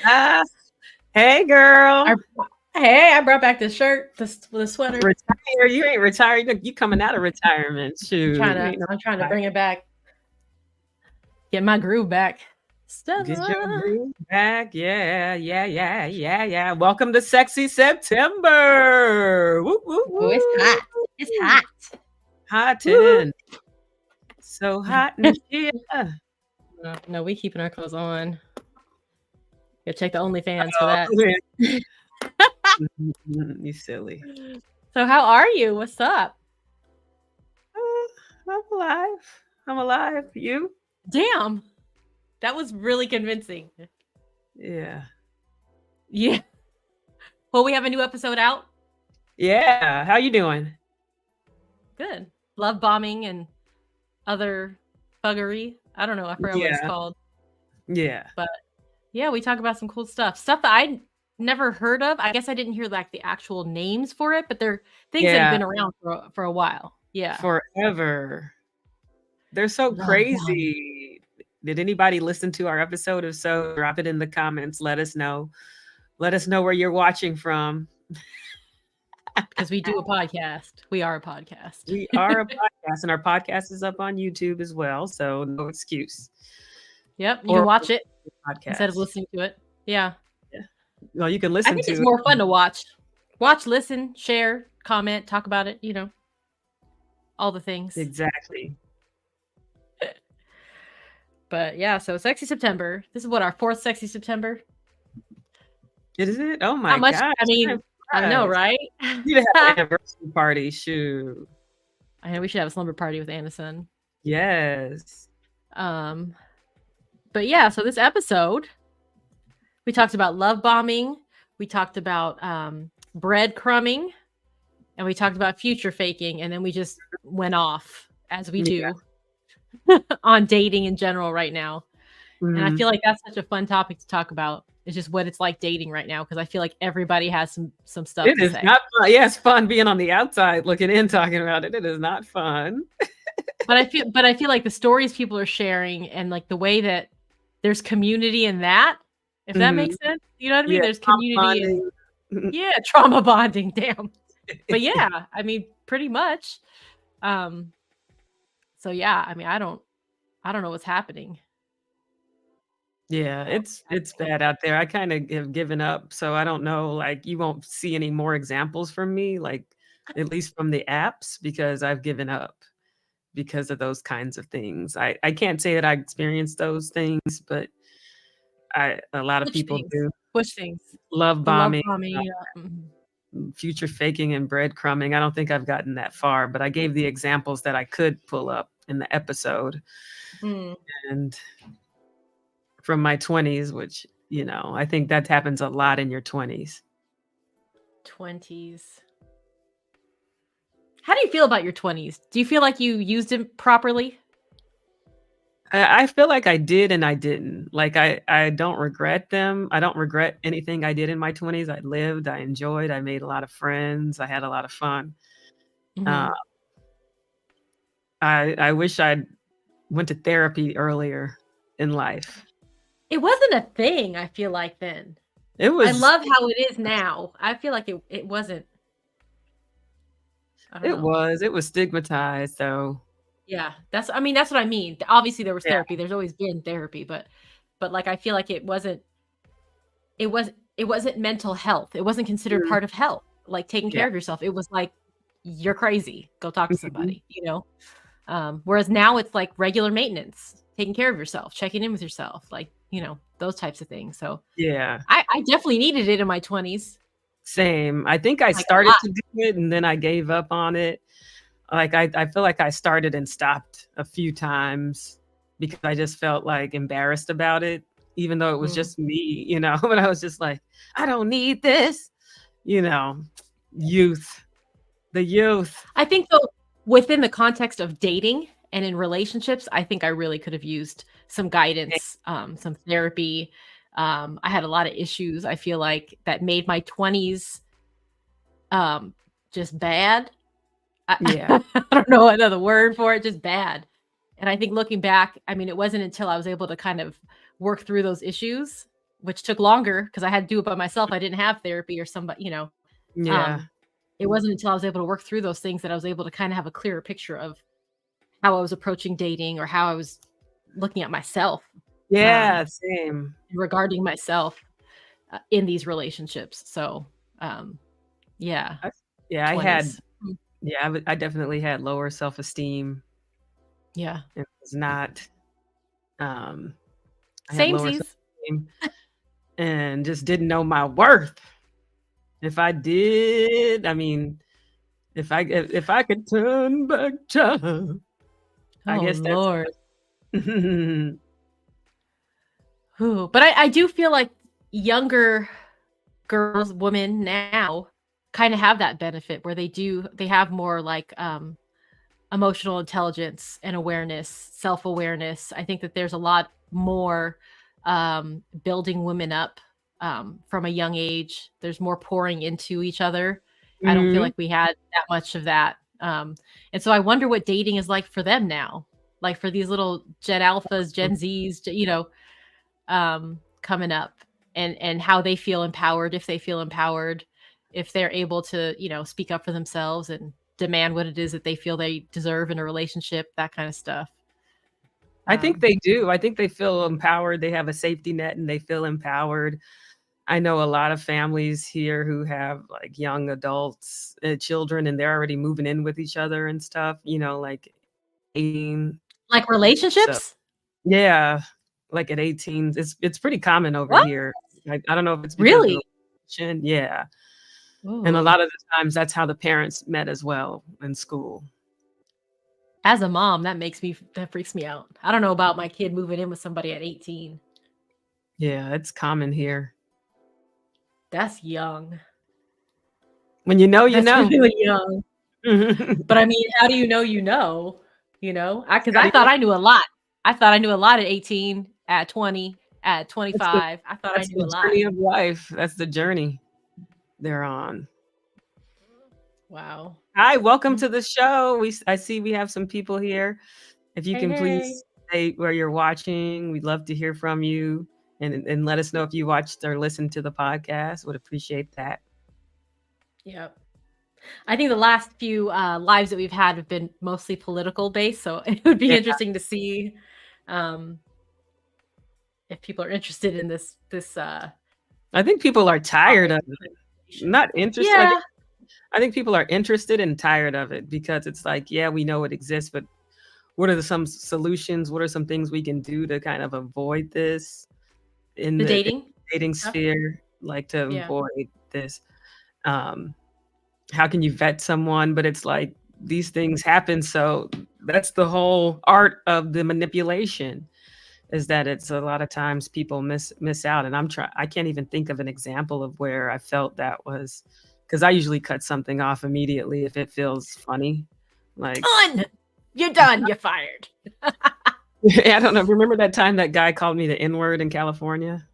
Ah, hey, girl. I, hey, I brought back the shirt, the sweater. Retire. You ain't retired. You coming out of retirement. Shoot. I'm trying to bring it back. Get my groove back. Get your groove back. Yeah. Welcome to Sexy September. Woo, woo, woo. Oh, it's hot. It's hot. Hot 10. So hot and here. No, we keeping our clothes on. Go check the OnlyFans for that. You silly. So how are you? What's up? I'm alive. You? Damn. That was really convincing. Yeah. Well, we have a new episode out. Yeah. How you doing? Good. Lovebombing and other fuggery. I don't know. I forgot what it's called. Yeah. But yeah, we talk about some cool stuff. Stuff that I never heard of. I guess I didn't hear like the actual names for it, but they're things that have been around for a while. Yeah. Forever. They're so crazy. Did anybody listen to our episode? If so, drop it in the comments. Let us know. Let us know where you're watching from. Because we do a podcast. We are a podcast. We are a podcast, and our podcast is up on YouTube as well. So no excuse. Yep. You can watch it instead of listening to it. Yeah. Well, you can listen to it. I think it's more fun to watch. Watch, listen, share, comment, talk about it, all the things. Exactly. But yeah, so Sexy September. This is what, our 4th Sexy September? Is it? Oh my God. I mean, I know, right? You have an anniversary party. Shoot. I know we should have a slumber party with Anderson. Yes. But yeah, so this episode, we talked about love bombing. We talked about breadcrumbing. And we talked about future faking. And then we just went off, as we do, on dating in general right now. Mm-hmm. And I feel like that's such a fun topic to talk about. It's just what it's like dating right now, because I feel like everybody has some stuff to say. It is not fun. Yeah, it's fun being on the outside looking in, talking about it. It is not fun. But I feel like the stories people are sharing and like the way that there's community in that, if that makes sense. You know what I mean? There's community in, trauma bonding, damn. But yeah, I mean, pretty much. So yeah, I mean, I don't know what's happening. Yeah, it's bad out there. I kind of have given up, so I don't know. Like, you won't see any more examples from me, like at least from the apps, because I've given up because of those kinds of things. I can't say that I experienced those things, but a lot of people do. Which things? Love bombing, future faking, and breadcrumbing. I don't think I've gotten that far, but I gave the examples that I could pull up in the episode. And from my 20s, which, I think that happens a lot in your 20s. How do you feel about your 20s? Do you feel like you used them properly? I feel like I did and I didn't. Like, I don't regret them. I don't regret anything I did in my 20s. I lived, I enjoyed, I made a lot of friends. I had a lot of fun. Mm-hmm. I wish I'd went to therapy earlier in life. It wasn't a thing, I feel like, then. It was. I love how it is now. I feel like it wasn't. It was stigmatized, though. Yeah, that's what I mean. Obviously there was therapy. There's always been therapy, but like I feel like it wasn't mental health. It wasn't considered part of health, like taking care of yourself. It was like, you're crazy, go talk to somebody, whereas now it's like regular maintenance, taking care of yourself, checking in with yourself, like, those types of things. So yeah, I definitely needed it in my 20s. Same. I think I started to do it and then I gave up on it. Like, I feel like I started and stopped a few times because I just felt like embarrassed about it, even though it was just me, but I was just like, I don't need this, the youth. I think though, within the context of dating and in relationships, I think I really could have used some guidance, some therapy. I had a lot of issues, I feel like, that made my 20s just bad. I don't know another word for it, just bad. And I think looking back, I mean, it wasn't until I was able to kind of work through those issues, which took longer because I had to do it by myself. I didn't have therapy or somebody, Yeah. It wasn't until I was able to work through those things that I was able to kind of have a clearer picture of how I was approaching dating or how I was looking at myself. Yeah, same. Regarding myself in these relationships. So, yeah. I definitely had lower self-esteem. Yeah. It was not, I had lower Samesies. self-esteem and just didn't know my worth. If I did, I mean, if I could turn back time, I guess that's Lord. But I do feel like younger girls, women now kind of have that benefit where they have more like emotional intelligence and awareness, self-awareness. I think that there's a lot more building women up from a young age. There's more pouring into each other. I don't feel like we had that much of that. And so I wonder what dating is like for them now, like for these little Gen Alphas, Gen Zs, coming up, and how they feel empowered, if they feel empowered, if they're able to, speak up for themselves and demand what it is that they feel they deserve in a relationship, that kind of stuff. I think they do. I think they feel empowered. They have a safety net and they feel empowered. I know a lot of families here who have like young adults, children, and they're already moving in with each other and stuff, like 18. Like relationships? So, yeah. Like at 18. It's pretty common over here. I don't know if it's because really? Yeah. Ooh. And a lot of the times that's how the parents met as well in school. As a mom, that freaks me out. I don't know about my kid moving in with somebody at 18. Yeah, it's common here. That's young. When you know, you know. That's really young. But I mean, how do you know you know? Because I thought I knew a lot. I thought I knew a lot at 18, at 20, at 25. I thought I knew a lot. That's the journey of life. That's the journey they're on. Wow. Hi, welcome to the show. I see we have some people here. If you can please say where you're watching, we'd love to hear from you and let us know if you watched or listened to the podcast. Would appreciate that. Yep. I think the last few lives that we've had have been mostly political based, so it would be interesting to see if people are interested in this. I think people are tired of it. Not interested. Yeah. I think people are interested and tired of it because it's like, yeah, we know it exists, but what are some solutions? What are some things we can do to kind of avoid this in the dating sphere, like to avoid this? How can you vet someone? But it's like these things happen. So that's the whole art of the manipulation, is that it's a lot of times people miss out. And I can't even think of an example of where I felt that was, because I usually cut something off immediately if it feels funny. Like, done. You're done. You're fired. I don't know. Remember that time that guy called me the N-word in California?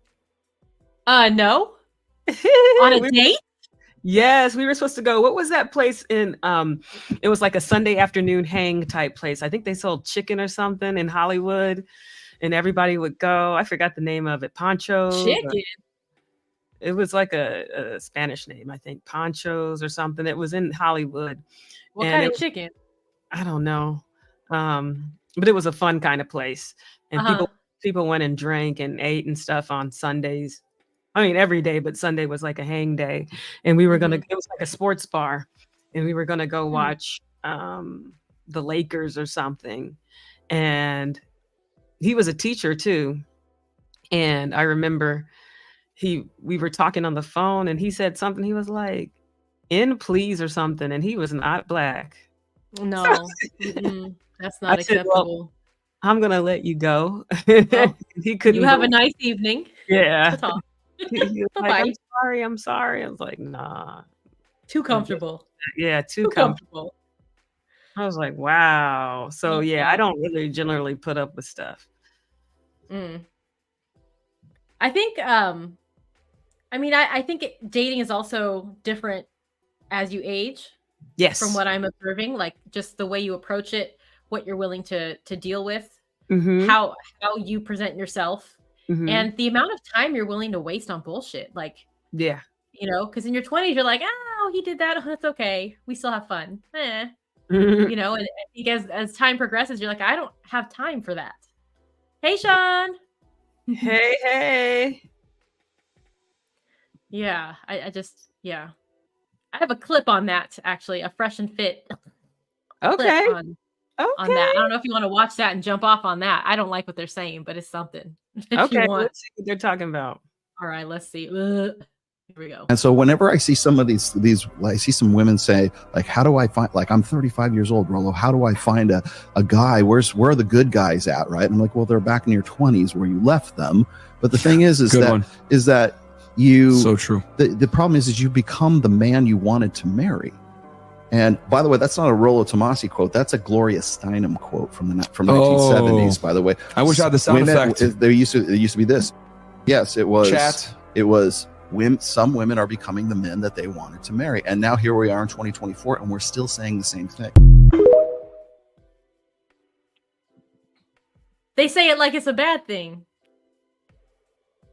No. On a date? Yes, we were supposed to go. What was that place in? It was like a Sunday afternoon hang type place. I think they sold chicken or something in Hollywood, and everybody would go. I forgot the name of it. Panchos. Chicken. It was like a Spanish name, I think. Panchos or something. It was in Hollywood. What kind of chicken? I don't know. But it was a fun kind of place, and people went and drank and ate and stuff on Sundays. I mean, every day, but Sunday was like a hang day. And we were it was like a sports bar, and we were going to go watch the Lakers or something. And he was a teacher too. And I remember we were talking on the phone, and he said something. He was like, "In please" or something. And he was not Black. No, that's not acceptable. Well, I'm going to let you go. He couldn't. You have a nice evening. Yeah. He was like, I'm sorry. I was like, nah. Too comfortable. Yeah, too comfortable. I was like, wow. So I don't really generally put up with stuff. I think, I think dating is also different as you age. Yes. From what I'm observing, like just the way you approach it, what you're willing to deal with, how you present yourself. And the amount of time you're willing to waste on bullshit, like, yeah. Because in your 20s, you're like, oh, he did that. Oh, that's okay. We still have fun. And I think as time progresses, you're like, I don't have time for that. Hey, Sean. Hey. Yeah, I just, I have a clip on that, actually, a fresh and fit Okay. clip on that. I don't know if you want to watch that and jump off on that. I don't like what they're saying, but it's something. If you want. Let's see what they're talking about. All right, let's see. Here we go. And so whenever I see some of these, I see some women say, like, how do I find, like, I'm 35 years old, Rolo. How do I find a guy? Where are the good guys at? Right. And I'm like, well, they're back in your 20s where you left them. But the thing is that you, so true. The problem is you become the man you wanted to marry. And by the way, that's not a Rollo Tomasi quote. That's a Gloria Steinem quote from 1970s, by the way. I wish I had the sound effect. There used to be this. Yes, it was. Chat. It was. Some women are becoming the men that they wanted to marry. And now here we are in 2024, and we're still saying the same thing. They say it like it's a bad thing.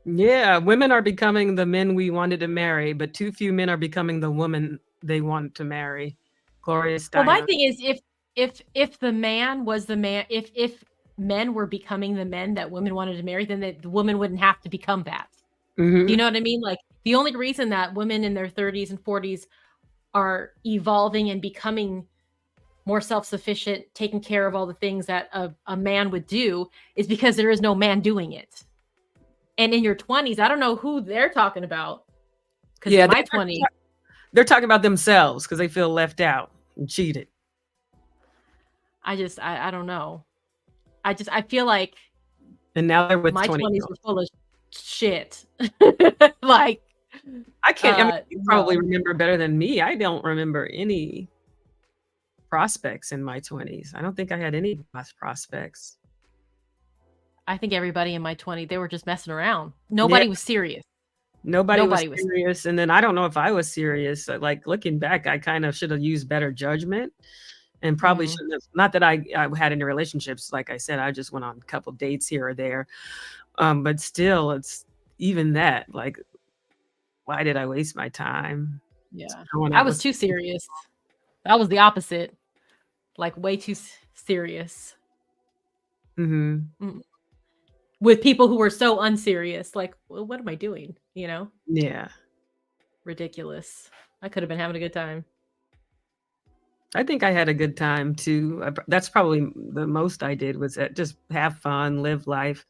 Yeah, women are becoming the men we wanted to marry, but too few men are becoming the woman they want to marry. Gloria Steinem. Well, my thing is, if the man was the man, if men were becoming the men that women wanted to marry, then the woman wouldn't have to become that. Do you know what I mean? Like, the only reason that women in their 30s and 40s are evolving and becoming more self-sufficient, taking care of all the things that a man would do, is because there is no man doing it. And in your 20s, I don't know who they're talking about. Because in my 20s, they're talking about themselves because they feel left out and cheated. I don't know. I feel like, and now they're with my 20s were full of shit. Like, I can't. I mean, you probably remember better than me. I don't remember any prospects in my 20s. I don't think I had any prospects. I think everybody in my 20s, they were just messing around. Nobody was serious. Nobody was serious. And then I don't know if I was serious. Like, looking back, I kind of should have used better judgment and probably shouldn't have. Not that I had any relationships. Like I said, I just went on a couple dates here or there. But still, it's even that. Like, why did I waste my time? Yeah, I was too serious. That was the opposite. Like, way too serious. With people who were so unserious. Like, well, what am I doing? You know? Yeah. Ridiculous. I could have been having a good time. I think I had a good time too. That's probably the most I did, was just have fun, live life,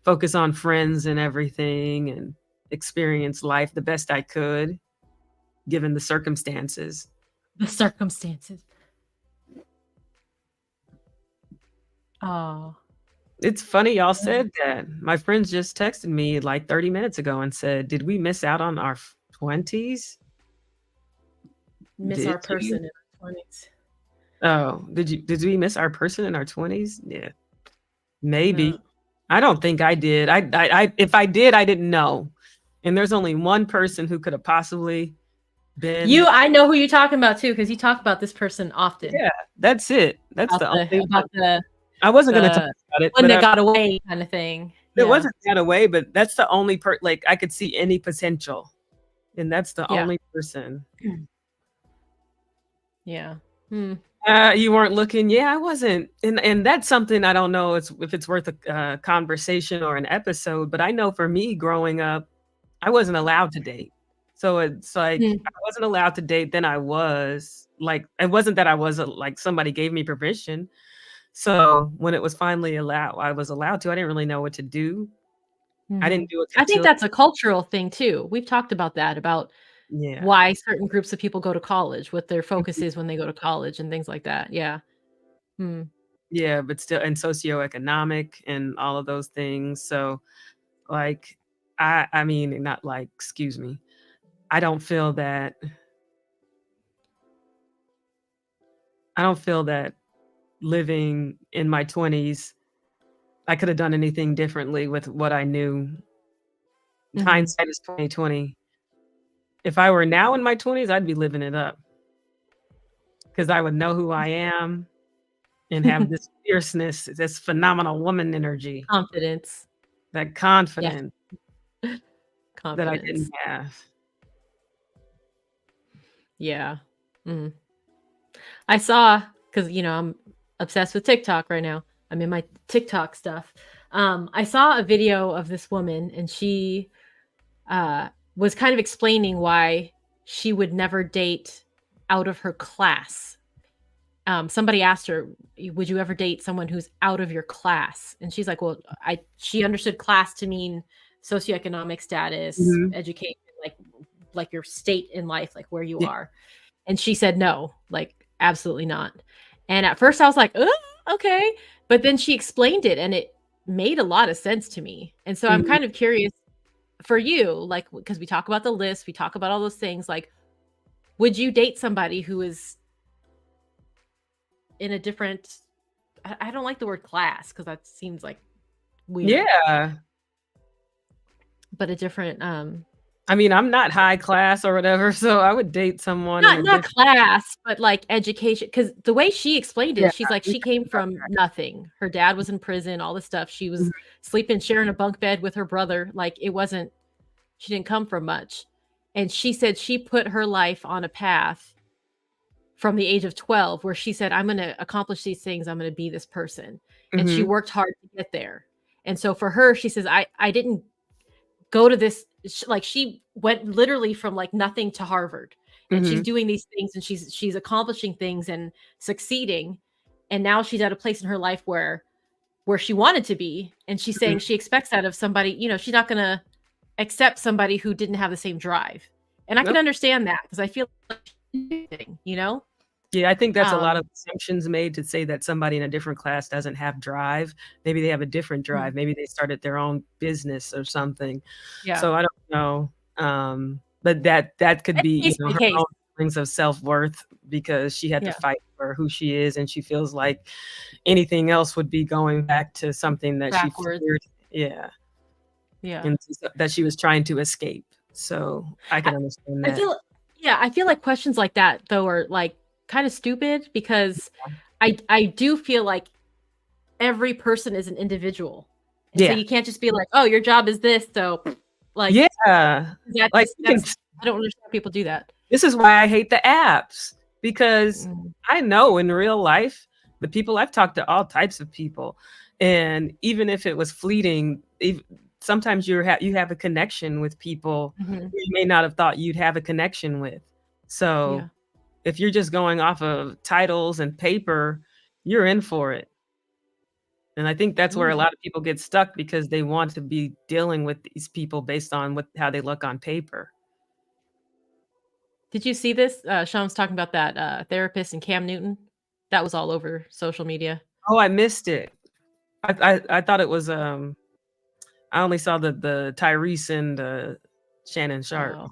focus on friends and everything, and experience life the best I could, given the circumstances. The circumstances. Oh. It's funny y'all said that. My friends just texted me like 30 minutes ago and said, did we miss out on our 20s? Our person in our 20s. Oh, did we miss our person in our 20s? Yeah. Maybe. No. I don't think I did. I if I did, I didn't know. And there's only one person who could have possibly been. I know who you're talking about too, because you talk about this person often. Yeah, that's it. That's about the I wasn't going to talk about it. When they got away kind of thing. It wasn't got away, but that's the only like, I could see any potential. And that's the only person. Yeah. You weren't looking. Yeah, I wasn't. And that's something I don't know if it's worth a conversation or an episode, but I know for me growing up, I wasn't allowed to date. So it's like, I wasn't allowed to date. Then I was like, it wasn't that I wasn't like somebody gave me permission. So when it was finally I was allowed to, I didn't really know what to do. I didn't do it. I think that's a cultural thing too. We've talked about that, about why certain groups of people go to college, what their focus is when they go to college and things like that. Yeah. Yeah, but still, and socioeconomic and all of those things. So like, I mean, not like, excuse me. I don't feel that living in my 20s, I could have done anything differently with what I knew. Hindsight is 2020. If I were now in my 20s, I'd be living it up, because I would know who I am and have this fierceness, this phenomenal woman energy, confidence. that confidence Confidence. that I didn't have. Yeah. Mm. I saw, because I'm obsessed with TikTok right now. I'm in my TikTok stuff. I saw a video of this woman, and she was kind of explaining why she would never date out of her class. Somebody asked her, would you ever date someone who's out of your class? And she's like, well, she understood class to mean socioeconomic status, education, like your state in life, like where you are. And she said, no, like absolutely not. And at first I was like, oh, okay. But then she explained it, and it made a lot of sense to me. And so I'm kind of curious for you, like, because we talk about the list, we talk about all those things, like, would you date somebody who is in a different, I don't like the word class because that seems like weird. Yeah. But a different, I mean, I'm not high class or whatever, so I would date someone. Not class, but like education. Because the way she explained it, she's like, she came from nothing. Her dad was in prison, all this stuff. She was sleeping, sharing a bunk bed with her brother. Like she didn't come from much. And she said she put her life on a path from the age of 12, where she said, I'm going to accomplish these things. I'm going to be this person. And she worked hard to get there. And so for her, she says, I didn't go to this, like she went literally from like nothing to Harvard, and she's doing these things, and she's accomplishing things and succeeding. And now she's at a place in her life where she wanted to be. And she's saying she expects that of somebody, she's not going to accept somebody who didn't have the same drive. And I can understand that, because I feel like, Yeah, I think that's a lot of assumptions made to say that somebody in a different class doesn't have drive. Maybe they have a different drive. Maybe they started their own business or something. Yeah. So I don't know. But that could be her own feelings of self-worth, because she had to fight for who she is, and she feels like anything else would be going back to something that she feared. Yeah. And that she was trying to escape. So I can understand that. I feel like questions like that, though, are like kind of stupid, because I do feel like every person is an individual. And so you can't just be like, oh, your job is this. So like, I don't understand people do that. This is why I hate the apps, because I know in real life, the people I've talked to, all types of people. And even if it was fleeting, sometimes you have a connection with people you may not have thought you'd have a connection with. So if you're just going off of titles and paper, you're in for it. And I think that's where a lot of people get stuck, because they want to be dealing with these people based on how they look on paper. Did you see this? Sean was talking about that therapist and Cam Newton. That was all over social media. Oh, I missed it. I thought it was I only saw the Tyrese and Shannon Sharp. Oh.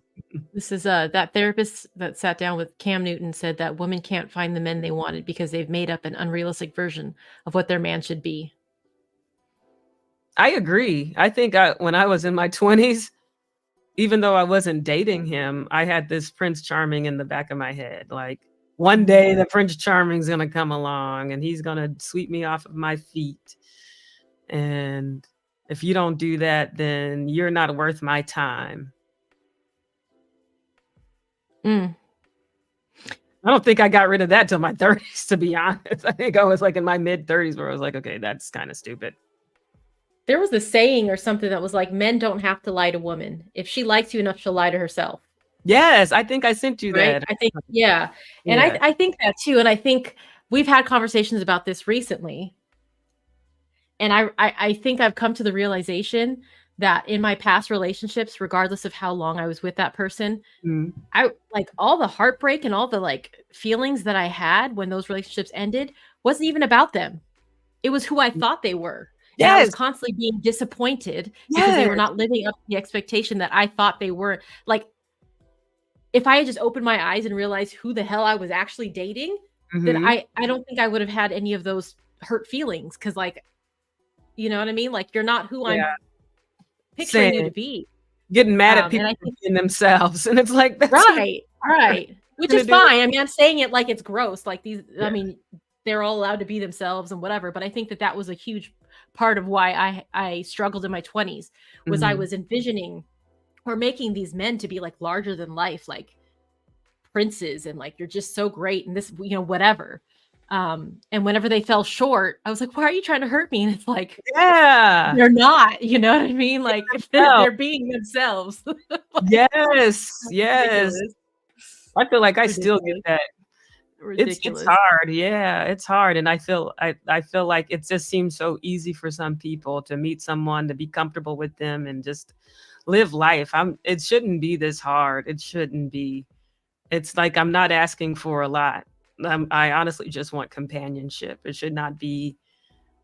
This is that therapist that sat down with Cam Newton said that women can't find the men they wanted because they've made up an unrealistic version of what their man should be. I agree. I think when I was in my 20s, even though I wasn't dating him, I had this Prince Charming in the back of my head. Like, one day the Prince Charming's going to come along and he's going to sweep me off of my feet. And if you don't do that, then you're not worth my time. I don't think I got rid of that till my 30s, to be honest. I think I was like in my mid 30s where I was like, okay, that's kind of stupid. There was a saying or something that was like, men don't have to lie to women. If she likes you enough, she'll lie to herself. Yes, I think I sent you that. I think, yeah. And I think that too. And I think we've had conversations about this recently. And I think I've come to the realization that in my past relationships, regardless of how long I was with that person, I like all the heartbreak and all the like feelings that I had when those relationships ended wasn't even about them. It was who I thought they were. Yes. And I was constantly being disappointed because they were not living up to the expectation that I thought they were. Like, if I had just opened my eyes and realized who the hell I was actually dating, then I don't think I would have had any of those hurt feelings. Cause like, you know what I mean? Like, you're not who I'm picturing you to be. Getting mad at people in themselves. And it's like, that's right. Which is fine. I mean, I'm saying it like it's gross. Like these, I mean, they're all allowed to be themselves and whatever. But I think that was a huge part of why I struggled in my 20s was I Mhm. was envisioning or making these men to be like larger than life, like princes, and like, you're just so great and this, whatever. And whenever they fell short, I was like, why are you trying to hurt me? And it's like, Yeah. they're not, you know what I mean? Like, if No. they're being themselves. Like, Yes. Yes. ridiculous. I feel like I still get Ridiculous. that. It's Ridiculous. hard. Yeah, it's hard. And I feel like it just seems so easy for some people to meet someone, to be comfortable with them and just live life. It shouldn't be this hard. It shouldn't be. It's like I'm not asking for a lot. I honestly just want companionship. It should not be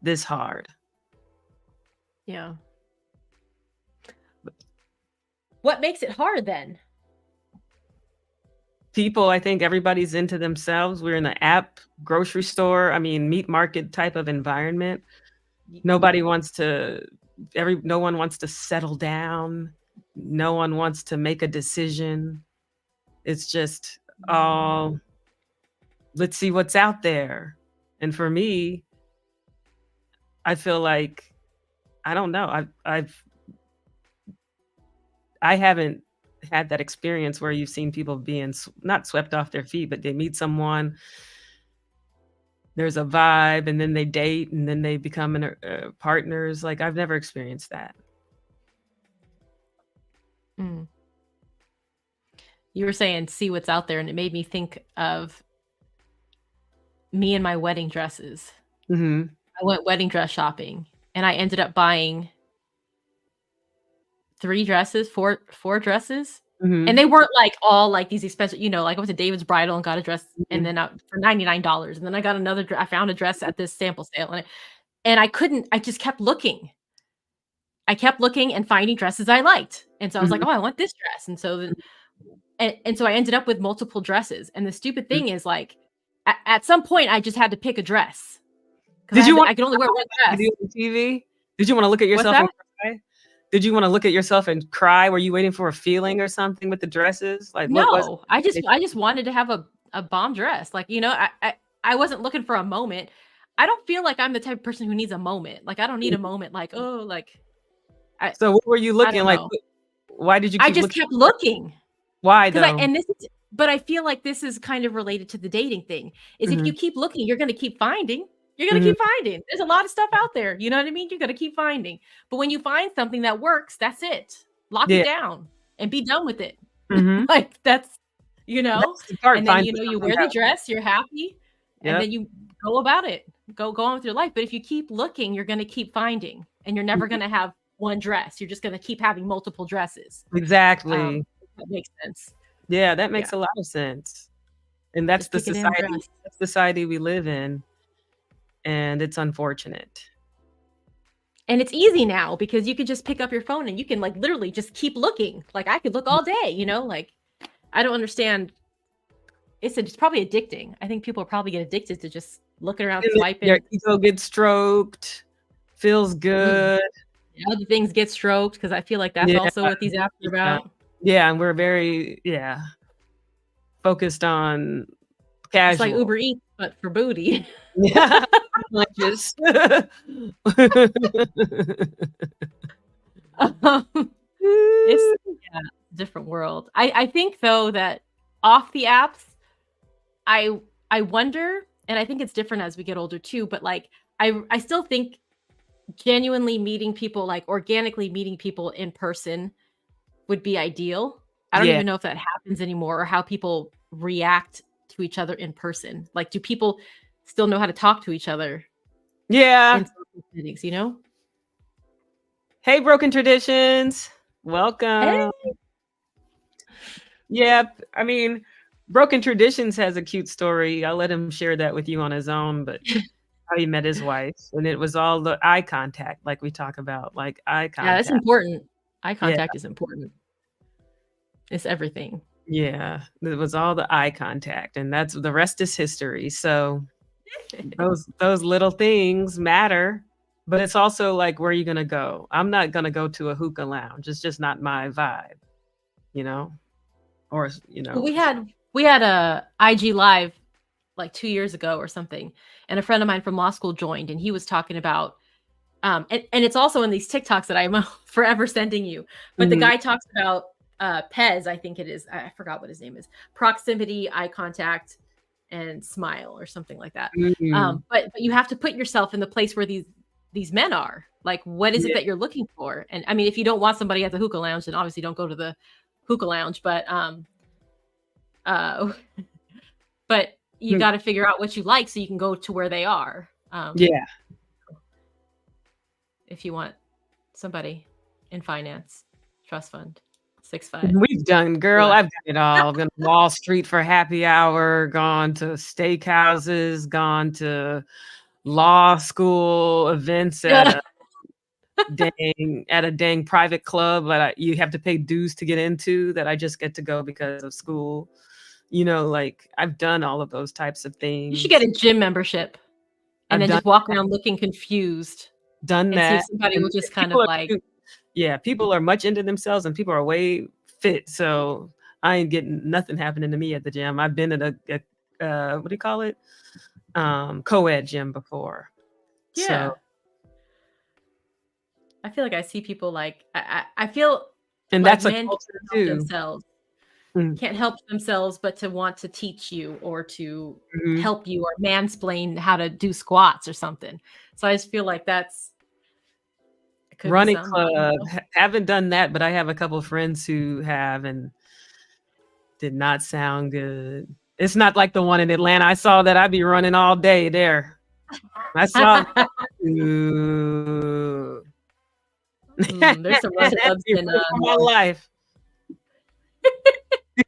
this hard. Yeah. What makes it hard then? People, I think everybody's into themselves. We're in an app, grocery store, meat market type of environment. No one wants to settle down. No one wants to make a decision. It's just, oh, let's see what's out there. And for me, I feel like, I don't know. I haven't had that experience where you've seen people being not swept off their feet, but they meet someone, there's a vibe, and then they date, and then they become partners. Like, I've never experienced that. Mm. You were saying see what's out there, and it made me think of me and my wedding dresses. Mm-hmm. I went wedding dress shopping, and I ended up buying 4 dresses. Mm-hmm. And they weren't like all like these expensive, like I went to David's Bridal and got a dress, and then for $99, and then I got another. I found a dress at this sample sale, and I just kept looking. I kept looking and finding dresses I liked, and so I was like, oh, I want this dress, and so then, and so I ended up with multiple dresses. And the stupid thing is, like, at some point, I just had to pick a dress. I could only wear one dress. On TV? Did you want to look at yourself and cry? Did you want to look at yourself and cry? Were you waiting for a feeling or something with the dresses? Like, no, what was I just wanted to have a bomb dress. Like, I wasn't looking for a moment. I don't feel like I'm the type of person who needs a moment. Like, I don't need a moment. Like, oh, like. So what were you looking like? Why did you? I just kept looking. Why though? But I feel like this is kind of related to the dating thing. Is if you keep looking, you're going to keep finding. You're going to keep finding. There's a lot of stuff out there. You know what I mean? You're going to keep finding. But when you find something that works, that's it. Lock it down and be done with it. Like, that's, and then, you wear the dress, you're happy, and then you go about it. Go on with your life. But if you keep looking, you're going to keep finding, and you're never going to have one dress. You're just going to keep having multiple dresses. Exactly. That makes sense. Yeah, that makes a lot of sense. And that's the society we live in. And it's unfortunate. And it's easy now because you could just pick up your phone and you can, like, literally just keep looking. Like, I could look all day, like, I don't understand. It's probably addicting. I think people probably get addicted to just looking around, swiping. Your ego gets stroked, feels good. Other things get stroked, because I feel like that's also what these apps are about. Yeah, and we're very focused on casual. It's like Uber Eats, but for booty. Yeah, like this. It's a different world. I think though that off the apps, I wonder, and I think it's different as we get older too. But like I still think genuinely meeting people, like organically meeting people in person, would be ideal. I don't even know if that happens anymore, or how people react to each other in person. Like, do people still know how to talk to each other? Yeah. In social settings, Hey, Broken Traditions. Welcome. Hey. Yeah, Broken Traditions has a cute story. I'll let him share that with you on his own, but how he met his wife. And it was all the eye contact, like we talk about, like eye contact. Yeah, that's important. Eye contact is important. It's everything. Yeah, it was all the eye contact, and that's the rest is history. So those little things matter, but it's also like, where are you gonna go? I'm not gonna go to a hookah lounge. It's just not my vibe, Or we had a IG live like 2 years ago or something, and a friend of mine from law school joined, and he was talking about And it's also in these TikToks that I'm forever sending you. But the guy talks about Pez, I think it is. I forgot what his name is. Proximity, eye contact, and smile, or something like that. But you have to put yourself in the place where these men are. Like, what is it that you're looking for? And I mean, if you don't want somebody at the hookah lounge, then obviously don't go to the hookah lounge. But but you got to figure out what you like so you can go to where they are. If you want somebody in finance, trust fund, 6'5". We've done, girl. I've done it all. I've been to Wall Street for happy hour, gone to steakhouses, gone to law school events at a dang private club that you have to pay dues to get into, that I just get to go because of school. You know, like, I've done all of those types of things. You should get a gym membership and then just walk around looking confused. Done that. See if somebody will just kind of like. Yeah, people are much into themselves and people are way fit. So I ain't getting nothing happening to me at the gym. I've been at a what do you call it? Co-ed gym before. Yeah. So, I feel like I see people like I feel and like that's a men culture can't help too. themselves. Can't help themselves but to want to teach you or to help you or mansplain how to do squats or something. So I just feel like that's running club. Haven't done that, but I have a couple of friends who have, and did not sound good. It's not like the one in Atlanta. I saw that. I'd be running all day there. I saw. There's some run clubs in my life.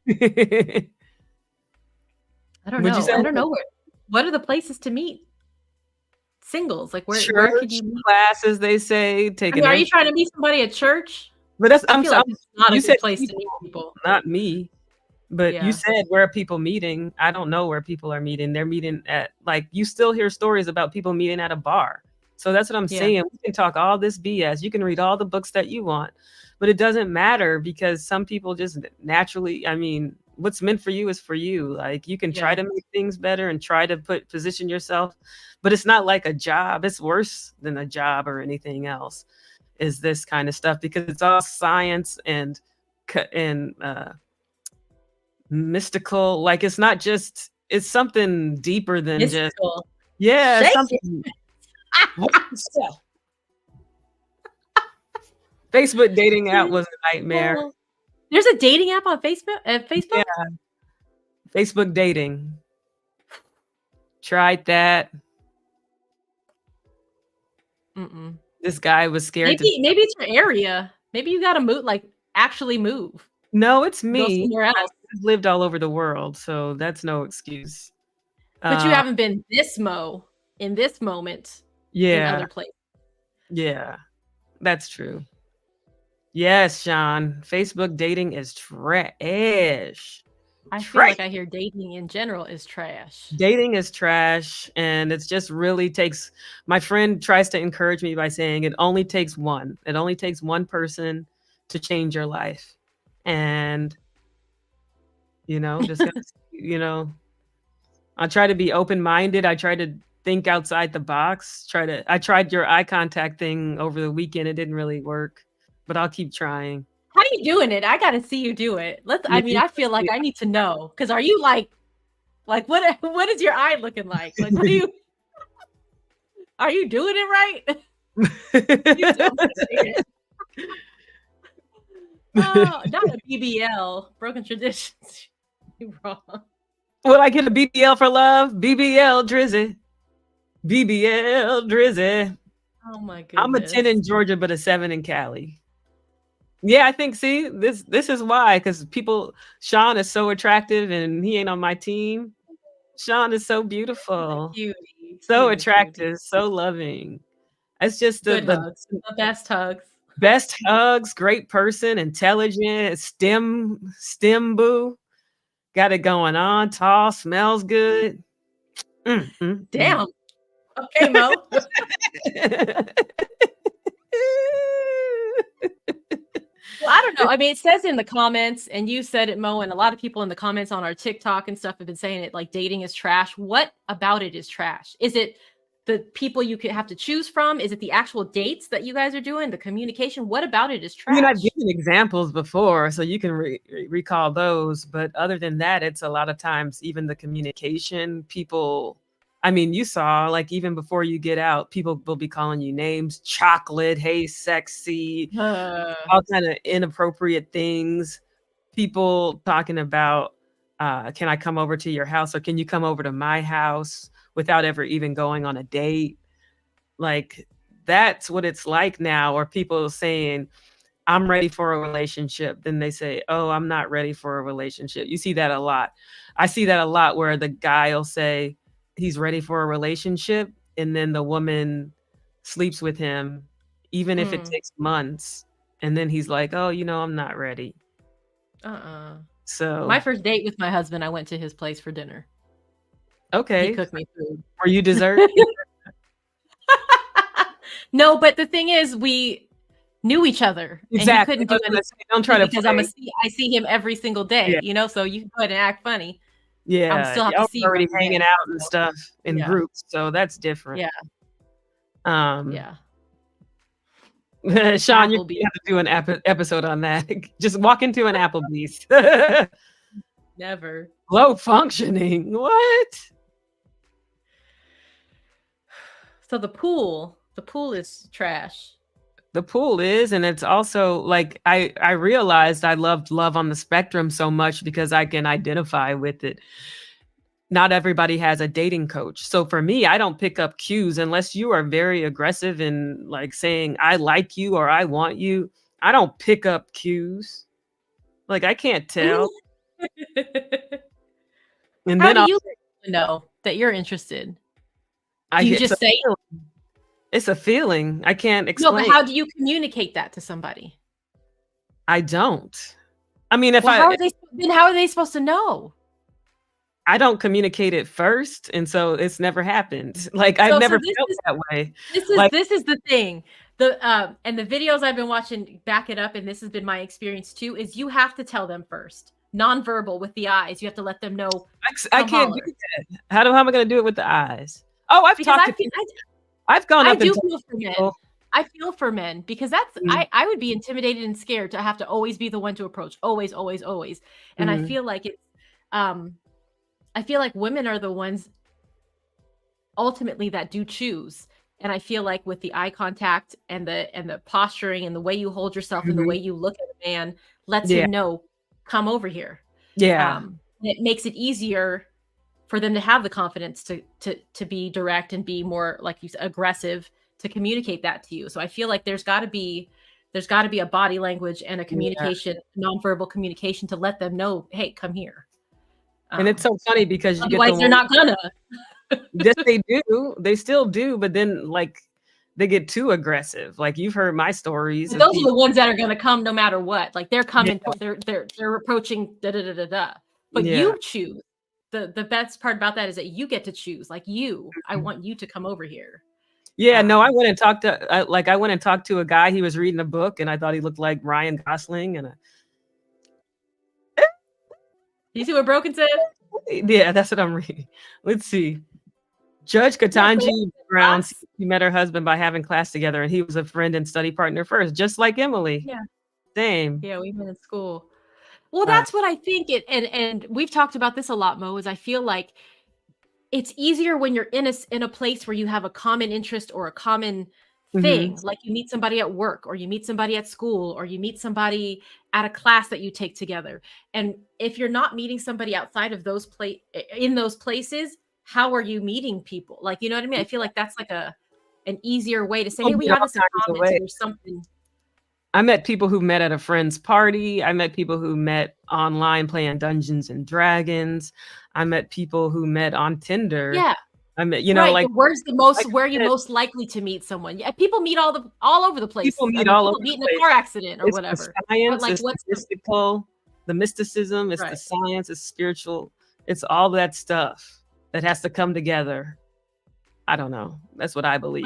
I don't know. I don't know what are the places to meet singles. Like where could you meet? Classes? They say taking. Are you trying to meet somebody at church? But that's I feel like it's not a good place to meet people. Not me. But you said, where are people meeting? I don't know where people are meeting. They're meeting at, like, you still hear stories about people meeting at a bar. So that's what I'm saying. We can talk all this BS. You can read all the books that you want, but it doesn't matter, because some people just naturally, I mean, what's meant for you is for you. Like, you can try to make things better and try to position yourself, but it's not like a job. It's worse than a job or anything else, is this kind of stuff, because it's all science and mystical. Like, it's not just, it's something deeper than mystical. Just something. Facebook dating app was a nightmare. There's a dating app on Facebook? Yeah. Facebook dating. Tried that. This guy was scared. Maybe it's your area. Maybe you gotta move, like actually move. No, it's me. Go somewhere else. I've lived all over the world, so that's no excuse. But you haven't been in this moment. In other places. Yeah, that's true. Yes, Sean. Facebook dating is trash. I feel like I hear dating in general is trash. Dating is trash, and it's just really takes. My friend tries to encourage me by saying it only takes one. It only takes one person to change your life, and just I try to be open-minded. I try to think outside the box. I tried your eye contact thing over the weekend. It didn't really work, but I'll keep trying. How are you doing it? I got to see you do it. I feel like I need to know, because are you like what is your eye looking like? Like, what are you doing it right? Oh, not a BBL, broken traditions. You're wrong. Will I get a BBL for love? BBL Drizzy. BBL Drizzy. Oh my goodness. I'm a 10 in Georgia, but a 7 in Cali. Yeah, I think, see, this is why, because Sean is so attractive and he ain't on my team. Sean is so beautiful. So attractive, so loving. It's just the best hugs. Best hugs, great person, intelligent, STEM boo. Got it going on, tall, smells good. Damn. Okay, Mo. Well, I don't know. I mean, it says in the comments, and you said it, Mo, and a lot of people in the comments on our TikTok and stuff have been saying it, like dating is trash. What about it is trash? Is it the people you could have to choose from? Is it the actual dates that you guys are doing? The communication? What about it is trash? I mean, I've given examples before, so you can recall those. But other than that, it's a lot of times even the communication. People, I mean, you saw like even before you get out, people will be calling you names, chocolate, hey, sexy, all kind of inappropriate things. People talking about, can I come over to your house, or can you come over to my house without ever even going on a date? Like, that's what it's like now. Or people saying, I'm ready for a relationship. Then they say, oh, I'm not ready for a relationship. You see that a lot. I see that a lot where the guy will say he's ready for a relationship, and then the woman sleeps with him, even if it takes months. And then he's like, oh, I'm not ready. So my first date with my husband, I went to his place for dinner. Okay. He cooked me food. Were you dessert? No, but the thing is, we knew each other. Exactly. And he couldn't do anything. Don't try to because I see him every single day, so you can go ahead and act funny. Yeah. I'm still have to see already you hanging out and stuff in groups. So that's different. Yeah. Sean, you have to do an episode on that. Just walk into an Applebee's. Never. Low functioning. What? So the pool is trash. The pool is, and it's also like I realized I loved Love on the Spectrum so much because I can identify with it. Not everybody has a dating coach. So for me, I don't pick up cues unless you are very aggressive and like saying, I like you or I want you. I don't pick up cues. Like, I can't tell. And How do you know that you're interested? Do you just say it's a feeling? I can't explain. No, but how do you communicate that to somebody? I don't. I mean, how are they supposed to know? I don't communicate it first, and so it's never happened. Like, I've never felt that way. This is the thing. And the videos I've been watching back it up, and this has been my experience too, is you have to tell them first. Nonverbal with the eyes. You have to let them know. I can't do that. How am I going to do it with the eyes? Oh, I've gone up. I feel for men. I feel for men because that's I would be intimidated and scared to have to always be the one to approach. Always, always, always. And I feel like it's I feel like women are the ones ultimately that do choose. And I feel like with the eye contact and the posturing and the way you hold yourself and the way you look at a man lets him know, come over here. Yeah. It makes it easier for them to have the confidence to be direct and be more, like you said, aggressive, to communicate that to you. So I feel like there's got to be a body language and a communication, nonverbal communication to let them know, hey, come here. And it's so funny because you get they're not gonna. Yes, they do. They still do, but then like they get too aggressive. Like, you've heard my stories. Those are the ones that are gonna come no matter what. Like, they're coming. They're approaching. But you choose. The best part about that is that you get to choose. Like, I want you to come over here. Yeah, no, I went and talked to a guy. He was reading a book, and I thought he looked like Ryan Gosling. And you see what Broken said? Yeah, that's what I'm reading. Let's see. Judge Katanji Brown, she met her husband by having class together, and he was a friend and study partner first, just like Emily. Yeah. Same. Yeah, we met in school. Well, that's what I think. And we've talked about this a lot, Mo, is I feel like it's easier when you're in a place where you have a common interest or a common thing. Like, you meet somebody at work, or you meet somebody at school, or you meet somebody at a class that you take together. And if you're not meeting somebody outside of in those places, how are you meeting people? Like, you know what I mean? I feel like that's like an easier way to say, hey, we have this in common. So there's something. I met people who met at a friend's party. I met people who met online playing Dungeons and Dragons. I met people who met on Tinder. Yeah. I met, like, where's the most, where are you most likely to meet someone? Yeah, people meet all over the place. People meet all over the place. Meet in a car accident or whatever. The science, like, it's mystical, the mysticism, it's the science, it's spiritual, it's all that stuff that has to come together. I don't know. That's what I believe.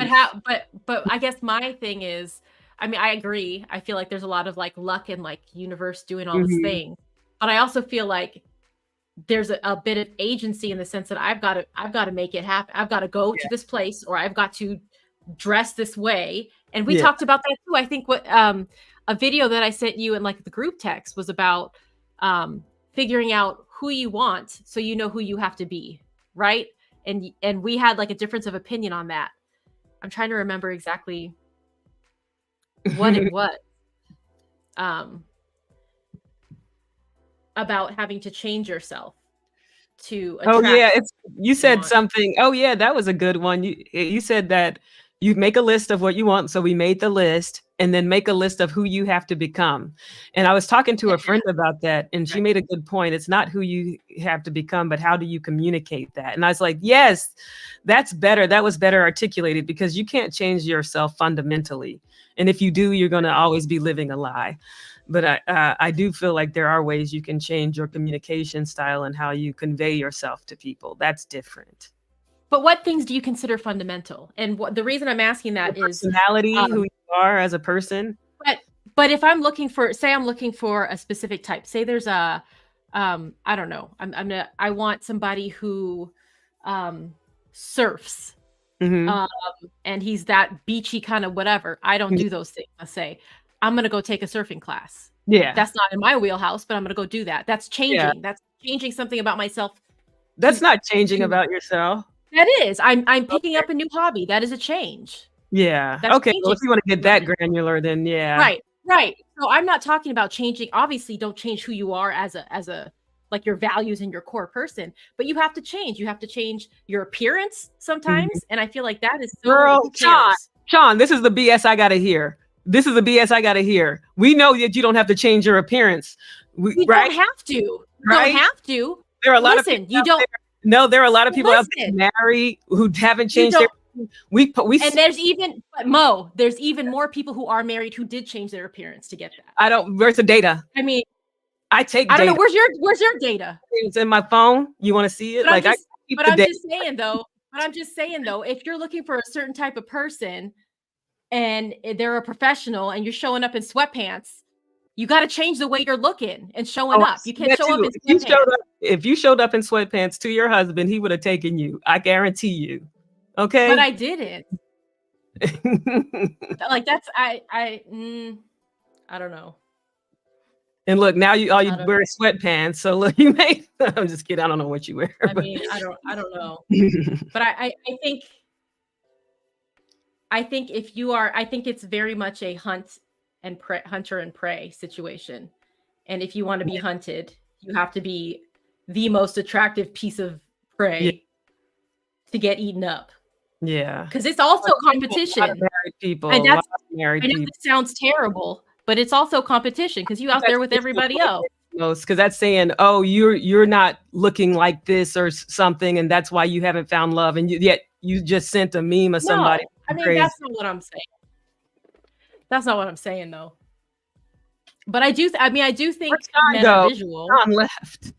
But I guess my thing is, I mean, I agree. I feel like there's a lot of like luck and like universe doing all this thing. But I also feel like there's a bit of agency in the sense that I've got to make it happen. I've got to go to this place, or I've got to dress this way. And we talked about that too. I think what a video that I sent you in like the group text was about figuring out who you want, so you know who you have to be, right? And we had like a difference of opinion on that. I'm trying to remember exactly what it was. About having to change yourself to attract. You said something. Oh yeah, that was a good one. You said that you make a list of what you want. So we made the list, and then make a list of who you have to become. And I was talking to a friend about that, and she made a good point. It's not who you have to become, but how do you communicate that? And I was like, yes, that's better. That was better articulated, because you can't change yourself fundamentally. And if you do, you're going to always be living a lie. But I do feel like there are ways you can change your communication style and how you convey yourself to people. That's different. But what things do you consider fundamental? And the reason I'm asking that is personality, who you are as a person. But if I'm looking for a specific type, say there's a, I don't know, I want somebody who surfs. Mm-hmm. And he's that beachy kind of whatever. I don't do those things. I say, I'm going to go take a surfing class. Yeah. That's not in my wheelhouse, but I'm going to go do that. That's changing. Yeah. That's changing something about myself. That's not changing about yourself. That is. I'm picking up a new hobby. That is a change. Yeah. That's okay. Well, if you want to get that granular, then yeah. Right. So I'm not talking about changing. Obviously, don't change who you are as a like your values and your core person, but you have to change. You have to change your appearance sometimes. Mm-hmm. And I feel like that is so girl, Sean, this is the BS I got to hear. This is the BS I got to hear. We know that you don't have to change your appearance. You don't have to. You don't have to. There are a lot of people you don't. There. No, there are a lot of people out there married who haven't changed their. We and there's even Mo. There's even more people who are married who did change their appearance to get that. I don't. Where's the data? I mean, I take. I don't know. Where's your data? It's in my phone. You want to see it? But I'm just saying though, if you're looking for a certain type of person, and they're a professional, and you're showing up in sweatpants, you got to change the way you're looking and showing up. You can't show up in sweatpants. If you showed up in sweatpants to your husband, he would have taken you. I guarantee you. Okay. But I didn't. Like that's I don't know. And look, now you wear sweatpants. So look, you may. I'm just kidding. I don't know what you wear. I mean, I don't know. But I think if you are, I think it's very much a hunter and prey situation. And if you want to be hunted, you have to be the most attractive piece of prey to get eaten up. Yeah. Because it's also competition. Married people. And that's married people. It sounds terrible, but it's also competition because you out there with everybody else. Because that's saying, oh, you're not looking like this or something, and that's why you haven't found love, and yet you just sent a meme of somebody. I mean, that's not what I'm saying. That's not what I'm saying, though. But I do think men are visual. John left.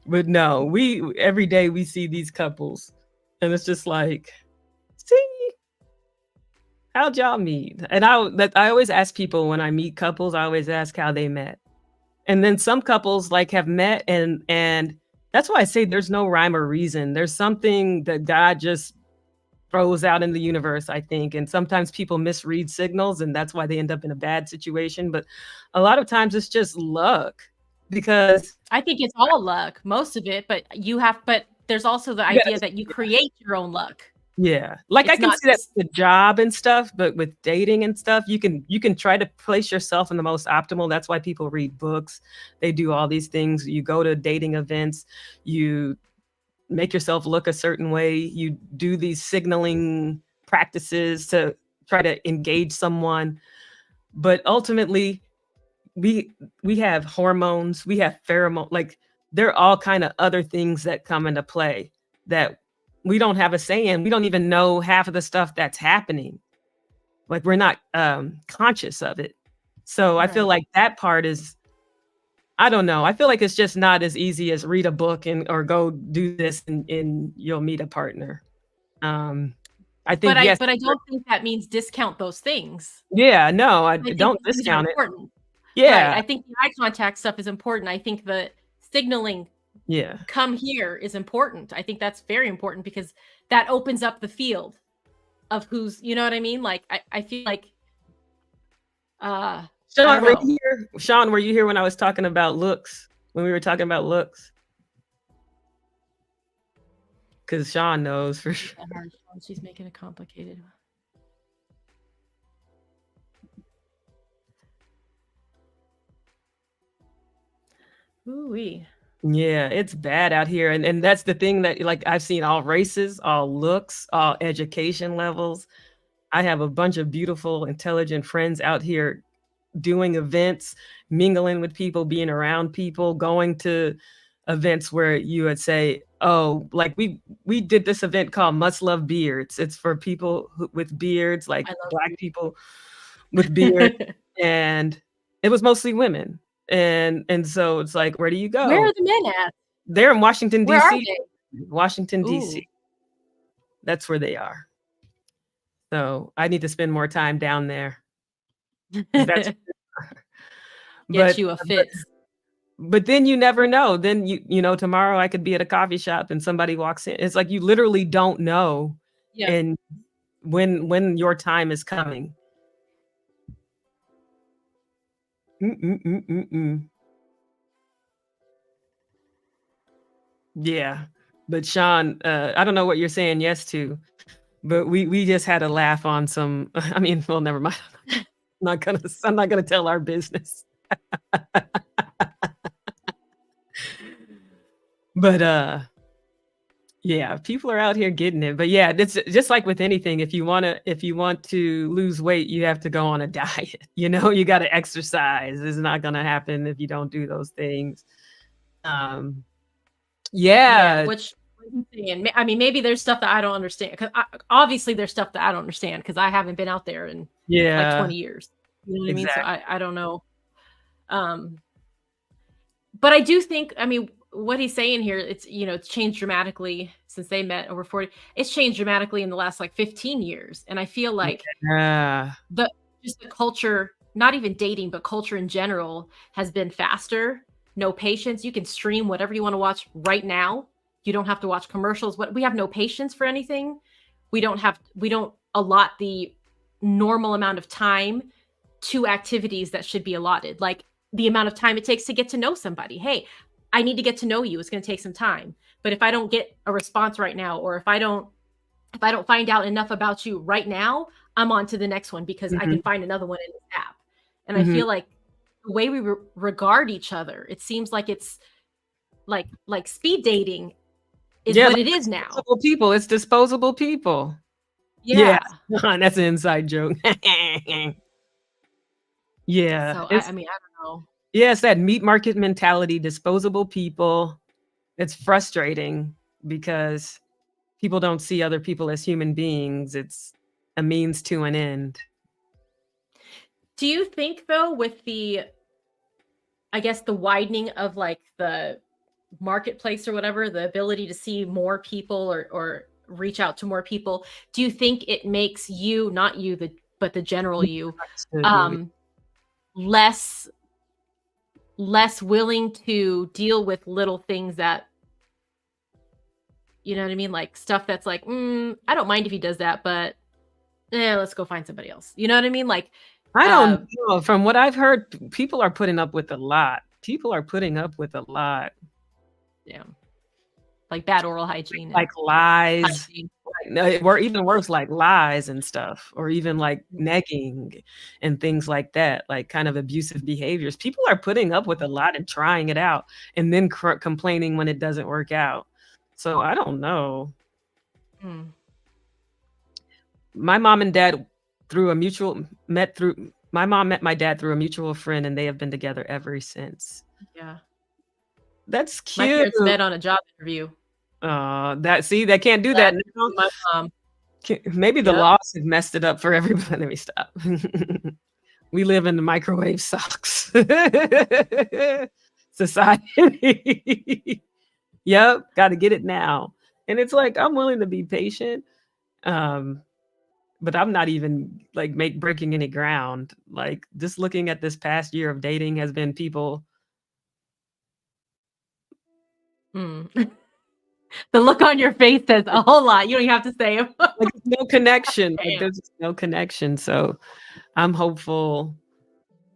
But no, every day we see these couples, and it's just like, see, how'd y'all meet? And I always ask people when I meet couples, I always ask how they met. And then some couples like have met, and that's why I say there's no rhyme or reason. There's something that God just throws out in the universe, I think. And sometimes people misread signals, and that's why they end up in a bad situation. But a lot of times it's just luck, because I think it's all luck, most of it. But there's also the idea that you create your own luck. Yeah. Like I can see that with the job and stuff, but with dating and stuff, you can try to place yourself in the most optimal. That's why people read books. They do all these things. You go to dating events, you make yourself look a certain way. You do these signaling practices to try to engage someone. But ultimately, we have hormones, we have pheromones, like there are all kind of other things that come into play that we don't have a say in. We don't even know half of the stuff that's happening. Like we're not conscious of it. So I feel like that part is, I don't know. I feel like it's just not as easy as read a book or go do this and you'll meet a partner. I think, but I don't think that means discount those things. Yeah, no, I don't discount it. Important. Yeah. Right. I think the eye contact stuff is important. I think the signaling Yeah. come here is important. I think that's very important because that opens up the field of who's, you know what I mean? Like, I feel like, I Sean, don't were know. you here? Sean, were you here when I was talking about looks? When we were talking about looks? Because Sean knows for sure. She's making it complicated. Ooh-wee. Yeah, it's bad out here. And that's the thing that, like, I've seen all races, all looks, all education levels. I have a bunch of beautiful, intelligent friends out here doing events, mingling with people, being around people, going to events where you would say, oh, like we did this event called Must Love Beards. It's for people with beards, like Black people with beards. And it was mostly women. And so it's like, where do you go? Where are the men at? They're in Washington, Where are D.C. they? Washington, Ooh. D.C. That's where they are. So I need to spend more time down there. That's Get you a fit. But then you never know. Then you know, tomorrow I could be at a coffee shop and somebody walks in. It's like you literally don't know. Yeah. And when your time is coming. Yeah. But Sean, I don't know what you're saying yes to, but we just had a laugh on some. I mean, well, never mind. I'm not gonna tell our business. But yeah, people are out here getting it. But yeah, it's just like with anything. If you want to lose weight, you have to go on a diet. You know, you got to exercise. It's not gonna happen if you don't do those things. Yeah. Which, I mean, maybe there's stuff that I don't understand. Because obviously there's stuff that I don't understand because I haven't been out there in like 20 years. You know what I mean? So I don't know. But I do think, I mean, what he's saying here, it's, you know, it's changed dramatically since they met over 40. It's changed dramatically in the last like 15 years. And I feel like the culture, not even dating, but culture in general has been faster. No patience. You can stream whatever you want to watch right now. You don't have to watch commercials. We have no patience for anything. We don't allot the normal amount of time to activities that should be allotted. Like the amount of time it takes to get to know somebody. Hey, I need to get to know you. It's going to take some time. But if I don't get a response right now, or if I don't find out enough about you right now, I'm on to the next one because I can find another one in this app. And I feel like the way we regard each other, it seems like it's like speed dating is what it is now. People, it's disposable people. Yeah. That's an inside joke. Yeah. So I mean, I don't know. Yeah, it's that meat market mentality, disposable people. It's frustrating because people don't see other people as human beings. It's a means to an end. Do you think, though, with the, I guess, the widening of like the marketplace or whatever, the ability to see more people or reach out to more people, do you think it makes you, not you, but the general you, less willing to deal with little things that, you know what I mean? Like stuff that's like, I don't mind if he does that, but let's go find somebody else. You know what I mean? Like, I don't know. From what I've heard, people are putting up with a lot. Yeah. Like bad oral hygiene. Like lies. Or even worse, like lies and stuff, or even like negging and things like that, like kind of abusive behaviors. People are putting up with a lot and trying it out and then complaining when it doesn't work out. So I don't know. My mom and dad my mom met my dad through a mutual friend, and they have been together ever since. Yeah. That's cute. My parents met on a job interview. They can't do that now. My mom. Maybe the laws have messed it up for everybody. Let me stop. We live in the microwave socks society. Yep, got to get it now. And it's like, I'm willing to be patient, but I'm not even like breaking any ground. Like just looking at this past year of dating has been people Mm. The look on your face says a whole lot. You don't even have to say it. Like, no connection. Like, Damn. there's just no connection. So I'm hopeful.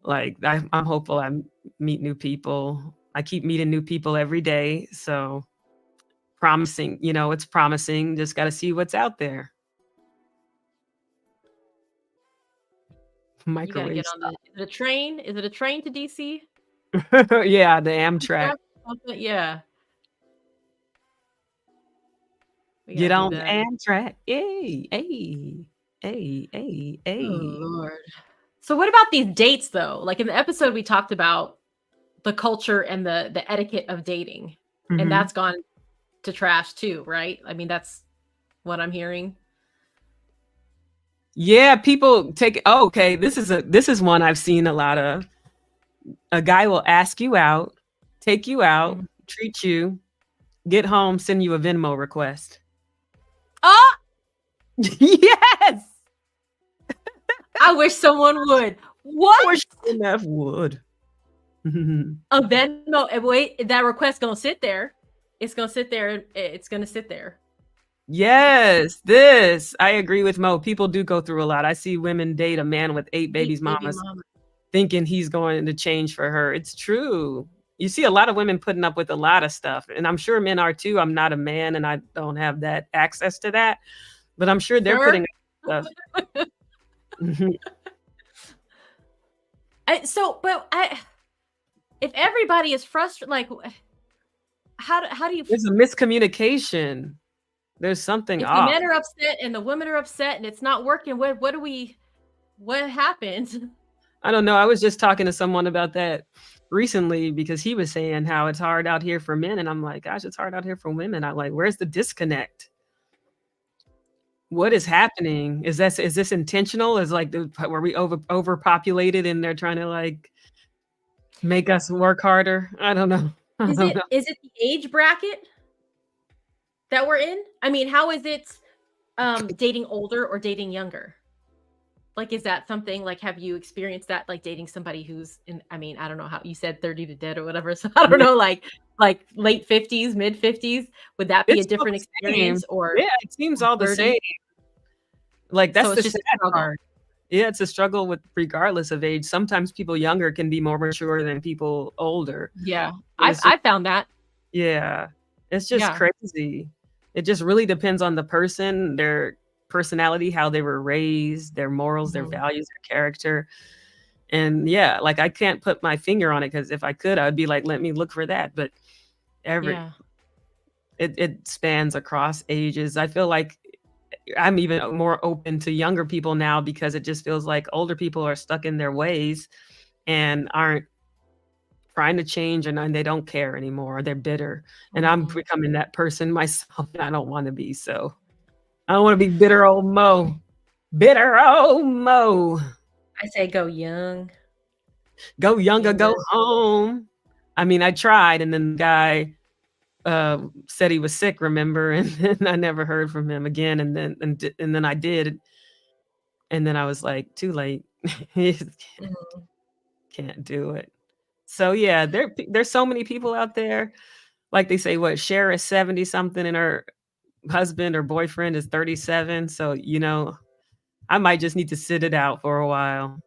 Like, I'm hopeful I meet new people. I keep meeting new people every day. So promising, it's promising. Just got to see what's out there. You gotta Microwave get on is it a train? Is it a train to DC? style. Yeah, the Amtrak. Yeah. We Get gotta on do the that. Amtrak. Hey, hey, hey, hey, Oh, hey. Lord. So what about these dates though? Like in the episode we talked about the culture and the etiquette of dating. And Mhm. that's gone to trash too, right? I mean, that's what I'm hearing. Yeah, people take. Oh, okay, this is one I've seen a lot of. A guy will ask you out, take you out, Mhm. treat you, get home, send you a Venmo request. Oh, Yes, I wish someone would. What? wish enough would. A Venmo? Wait, that request gonna sit there. It's gonna sit there. It's gonna sit there. Yes, this I agree with Mo. People do go through a lot. I see women date a man with 8 babies, mamas, thinking he's going to change for her. It's true. You see a lot of women putting up with a lot of stuff, and I'm sure men are too. I'm not a man, and I don't have that access to that, but I'm sure they're putting up stuff. If everybody is frustrated, like, how do you? There's a miscommunication. There's something If the off. men are upset and the women are upset and it's not working, what happens? I don't know. I was just talking to someone about that recently because he was saying how it's hard out here for men, and I'm like, gosh, it's hard out here for women. I'm like, where's the disconnect? What is happening? Is this intentional? Is like were we overpopulated and they're trying to like make us work harder? I don't know. Is it the age bracket that we're in? I mean, how is it dating older or dating younger? Like, is that something like, have you experienced that, like dating somebody who's in, I mean, I don't know how you said 30 to dead or whatever. So I don't know, like late 50s, mid 50s. Would that be It's a different experience or? Yeah, it seems all the 30? same. Like that's So the it's just a sad struggle. part. Yeah, it's a struggle with regardless of age. Sometimes people younger can be more mature than people older. Yeah, It's I found that. Yeah, it's just Yeah. crazy. It just really depends on the person, their personality, how they were raised, their morals, their Mhm. values, their character. And yeah, like I can't put my finger on it because if I could, I would be like, let me look for that. But Yeah. it spans across ages. I feel like I'm even more open to younger people now because it just feels like older people are stuck in their ways and aren't trying to change and they don't care anymore. They're bitter. And I'm Mhm. becoming that person myself. And I don't want to be. So I don't want to be bitter old Mo. Bitter old Mo. I say go young. Go younger, go home. I mean, I tried, and then the guy said he was sick, remember? And then I never heard from him again. And then I did. And then I was like, too late. Mhm. Can't do it. So yeah, there's so many people out there. Like they say, what Cher is 70 something and her husband or boyfriend is 37. So I might just need to sit it out for a while.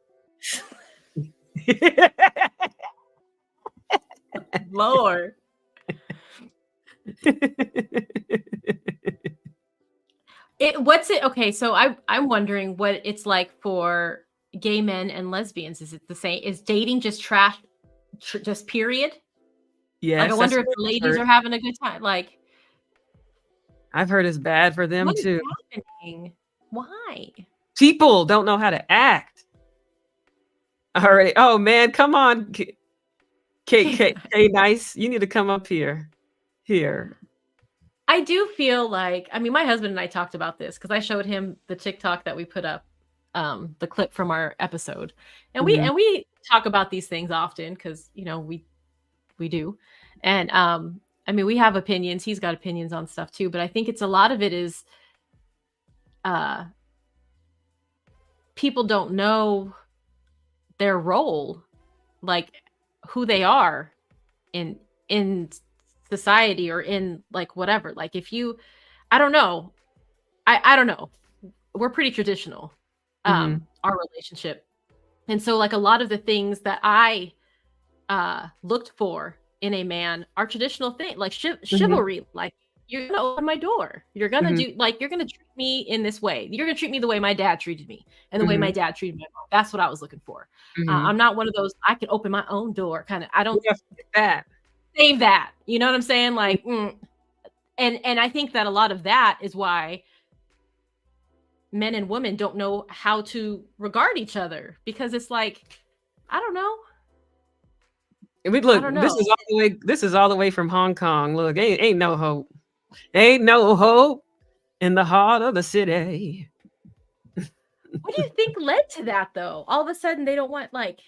Lord. Okay, so I'm wondering what it's like for gay men and lesbians. Is it the same? Is dating just trash, just period? Yes, Like, I wonder if what the I've ladies heard. are having a good time. Like, I've heard it's bad for them what is too. happening? Why? People don't know how to act. All right. Oh man, come on, K nice. You need to come up here. Here. I do feel like, I mean, my husband and I talked about this because I showed him the TikTok that we put up, the clip from our episode, and Mhm. we talk about these things often because we do, and I mean, we have opinions. He's got opinions on stuff too, but I think it's a lot of it is, people don't know their role, like who they are in society or in like whatever. Like if you, I don't know. I don't know. We're pretty traditional, our relationship. And so like a lot of the things that I looked for in a man are traditional things, like chivalry. Like you're gonna open my door. You're gonna do like you're gonna treat me in this way. You're gonna treat me the way my dad treated me and the way my dad treated my mom. That's what I was looking for. I'm not one of those I can open my own door kind of. I don't that. Save that. You know what I'm saying? Like, and I think that a lot of that is why men and women don't know how to regard each other, because it's like, I don't know. Look, this is all the way from Hong Kong. Look, ain't no hope. Ain't no hope in the heart of the city. What do you think led to that though? All of a sudden they don't want like,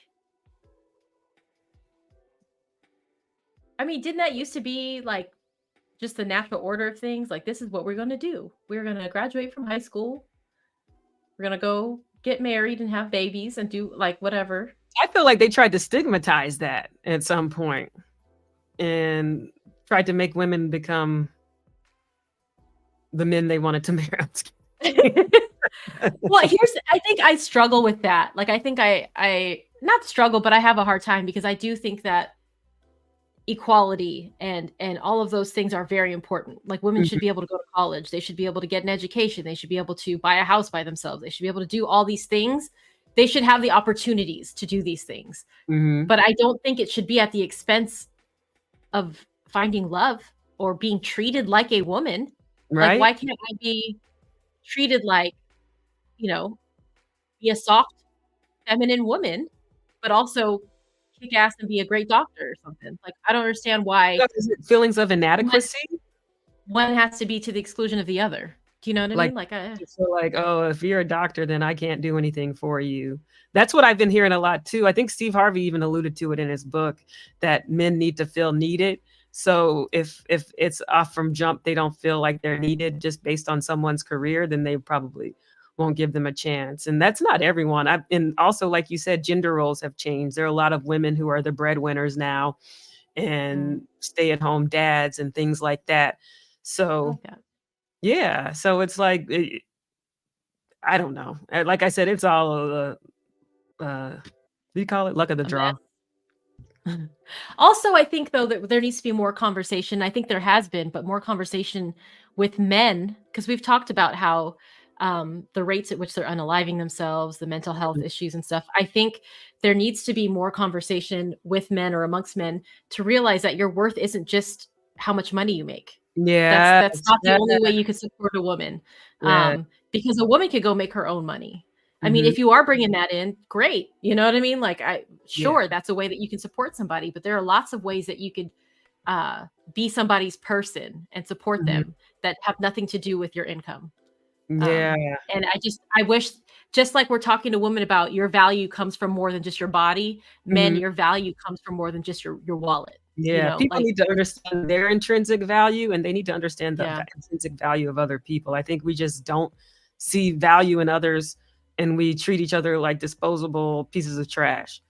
I mean, didn't that used to be like just the natural order of things? Like, this is what we're going to do. We're going to graduate from high school. We're going to go get married and have babies and do like whatever. I feel like they tried to stigmatize that at some point and tried to make women become the men they wanted to marry. Well, I think I struggle with that. Like, I think I not struggle, but I have a hard time because I do think that equality and all of those things are very important. Like women should be able to go to college. They should be able to get an education. They should be able to buy a house by themselves. They should be able to do all these things. They should have the opportunities to do these things. But I don't think it should be at the expense of finding love or being treated like a woman. Right? Like, why can't I be treated like, you know, be a soft, feminine woman, but also kick ass and be a great doctor or something? Like, I don't understand why feelings of inadequacy. One has to be to the exclusion of the other. Do you know what I mean? Like, so like, oh, if you're a doctor, then I can't do anything for you. That's what I've been hearing a lot too. I think Steve Harvey even alluded to it in his book that men need to feel needed. So if it's off from jump, they don't feel like they're needed just based on someone's career, then they probably won't give them a chance. And that's not everyone. And also, like you said, gender roles have changed. There are a lot of women who are the breadwinners now and stay-at-home dads and things like that. So yeah, so it's like, I don't know. Like I said, it's all what do you call it? Luck of the draw. Also, I think though that there needs to be more conversation. I think there has been, but more conversation with men, because we've talked about how the rates at which they're unaliving themselves, the mental health issues and stuff. I think there needs to be more conversation with men or amongst men to realize that your worth isn't just how much money you make. Yeah, that's not the only way you can support a woman. Because a woman could go make her own money. I mean, if you are bringing that in, great. You know what I mean? Like, that's a way that you can support somebody, but there are lots of ways that you could be somebody's person and support them that have nothing to do with your income. And I wish, just like we're talking to women about your value comes from more than just your body, men, your value comes from more than just your wallet. Yeah, you know, people need to understand their intrinsic value, and they need to understand the intrinsic value of other people. I think we just don't see value in others, and we treat each other like disposable pieces of trash.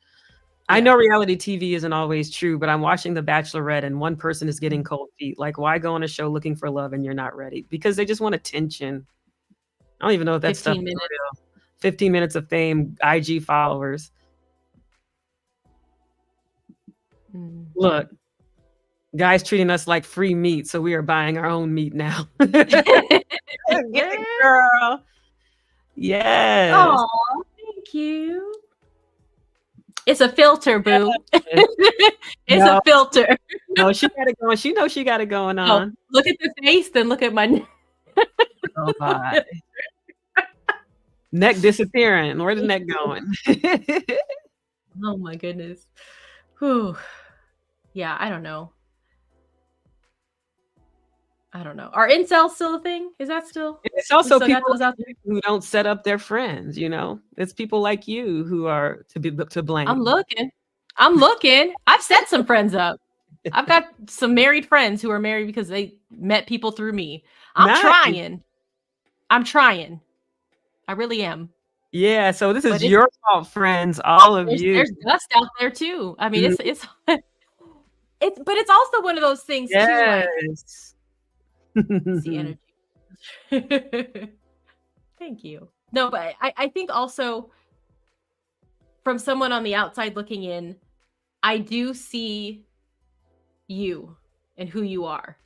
I know reality TV isn't always true, but I'm watching The Bachelorette and one person is getting cold feet. Like, why go on a show looking for love and you're not ready? Because they just want attention. I don't even know if that stuff is real. 15 minutes of fame, IG followers. Look, guys treating us like free meat, so we are buying our own meat now. Get it, girl. Yes. Oh, thank you. It's a filter, boo. It's a filter. No, she got it going. She knows she got it going on. Oh, look at the face, then look at my neck. Oh my. Neck disappearing. Where's the neck going? Oh my goodness. Whew. Yeah, I don't know. Are incels still a thing? Is that still? It's also people who don't set up their friends, you know? It's people like you who are to blame. I'm looking. I've set some friends up. I've got some married friends who are married because they met people through me. I'm trying. I really am. Yeah, so this is your fault, friends, all of you. There's dust out there too. I mean, it's it's also one of those things too, like Yes. the energy. Thank you. No, but I think also from someone on the outside looking in, I do see you and who you are.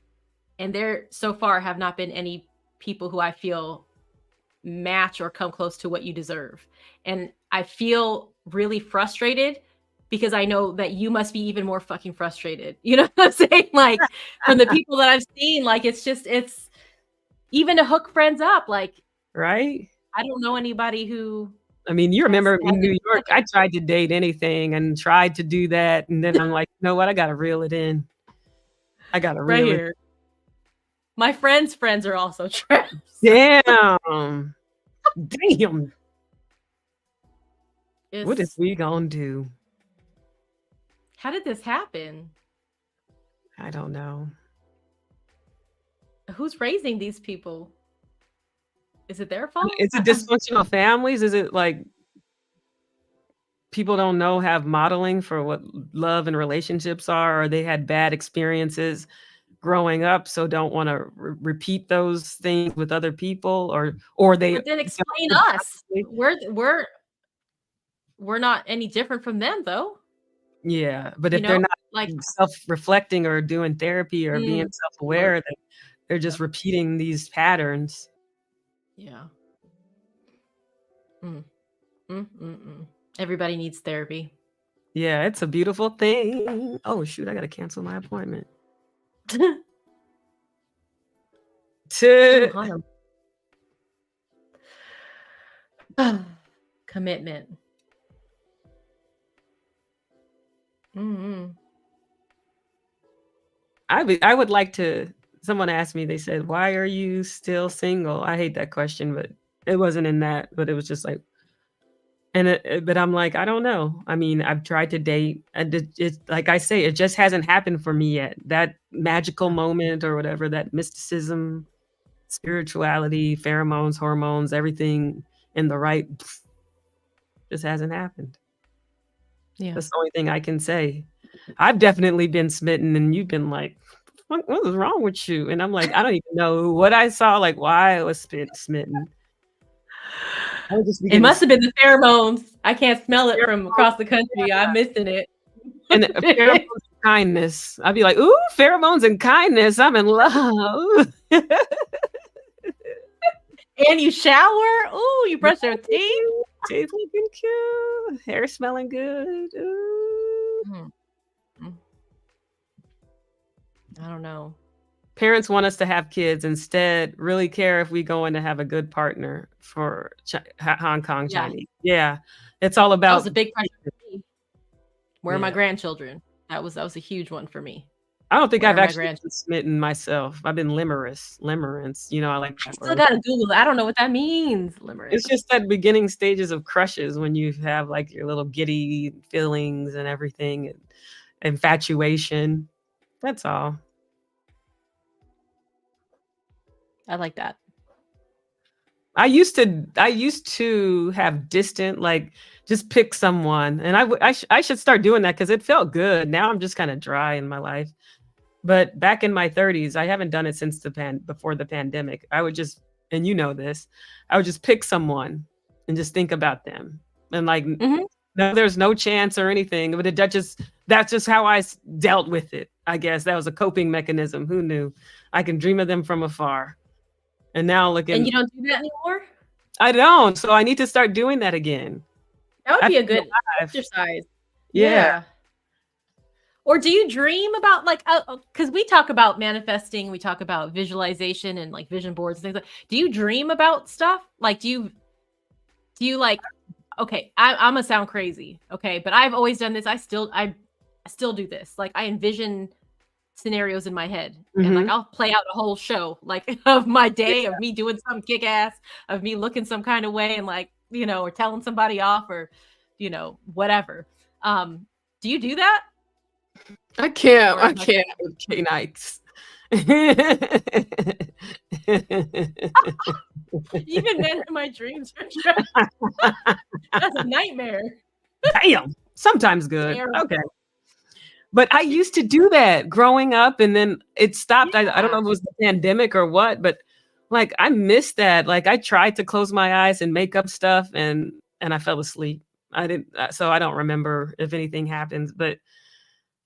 And there so far have not been any people who I feel match or come close to what you deserve. And I feel really frustrated because I know that you must be even more fucking frustrated. You know what I'm saying? Like from the people that I've seen, like it's even to hook friends up. Like, Right? I don't know anybody who. I mean, you remember in New York, I tried to date anything and tried to do that. And then I'm like, you know what? I got to reel it in. I got to reel it. My friends' friends are also traps. Damn. Damn. What is we gonna do? How did this happen? I don't know. Who's raising these people? Is it their fault? Is it dysfunctional families? Is it like people don't know, have modeling for what love and relationships are, or they had bad experiences growing up, so don't want to repeat those things with other people, or they. But then explain us. We're not any different from them, though. Yeah, but if they're not like self-reflecting or doing therapy or being self-aware, then they're just repeating these patterns. Yeah. Everybody needs therapy. Yeah, it's a beautiful thing. Oh shoot, I gotta cancel my appointment. Commitment. I would like to. Someone asked me. They said, "Why are you still single?" I hate that question, but it wasn't in that. But it was just like, but I'm like, I don't know. I mean, I've tried to date, and it's like I say, it just hasn't happened for me yet. That magical moment or whatever, that mysticism, spirituality, pheromones, hormones, everything in the right, just hasn't happened. Yeah, that's the only thing I can say. I've definitely been smitten, and you've been like, what was wrong with you? And I'm like, I don't even know what I saw, like why I was smitten. It must have been the pheromones. I can't smell it from across the country. I'm missing it. And pheromones and kindness. I'd be like, ooh, pheromones and kindness. I'm in love. And you shower. Ooh, you brush your teeth. Teeth looking cute. Hair smelling good. Ooh. I don't know. Parents want us to have kids, instead really care if we go in to have a good partner for Hong Kong Chinese. Yeah. It's all about. That was a big question for me. Where are my grandchildren? That was a huge one for me. I don't think I've actually been smitten myself. I've been limerence. You know, I like that. I still gotta Google it. I don't know what that means. Limerence. It's just that beginning stages of crushes when you have like your little giddy feelings and everything, and infatuation. That's all. I like that. I used to have distant, like just pick someone, and I should start doing that because it felt good. Now I'm just kind of dry in my life. But back in my 30s, I haven't done it since before the pandemic. I would just, and you know this, I would just pick someone and just think about them, and like, no, there's no chance or anything. But that's just how I dealt with it. I guess that was a coping mechanism. Who knew? I can dream of them from afar. And now look at. And you don't do that anymore? I don't. So I need to start doing that again. That would be a good exercise. Yeah. Or do you dream about like, because we talk about manifesting, we talk about visualization and like vision boards and things like. Do you dream about stuff? Like, do you like? Okay, I'm gonna sound crazy. Okay, but I've always done this. I still do this. Like, I envision scenarios in my head, and like I'll play out a whole show like of my day, of me doing some kick ass, of me looking some kind of way, and like, you know, or telling somebody off, or, you know, whatever. Do you do that? I can't with K-Nikes. Even men in my dreams are that's a nightmare. Damn. Sometimes good. Okay. But I used to do that growing up, and then it stopped. I don't know if it was the pandemic or what, but like I missed that. Like I tried to close my eyes and make up stuff, and I fell asleep. I didn't, so I don't remember if anything happens. But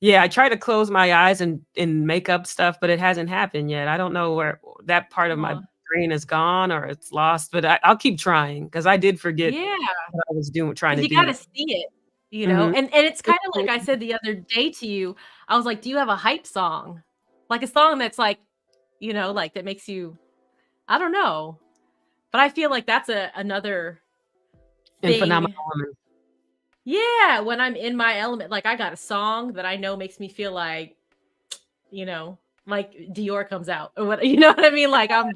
yeah, I try to close my eyes and make up stuff, but it hasn't happened yet. I don't know where that part of my brain is gone or it's lost, but I'll keep trying because I did forget what I was trying to do. You got to see it. You know, and it's kind of like I said the other day to you, I was like, do you have a hype song? Like a song that's like, you know, like that makes you, I don't know. But I feel like that's another thing. Phenomenal woman. Yeah, when I'm in my element, like I got a song that I know makes me feel like, you know, like Dior comes out or what, you know what I mean? Like I'm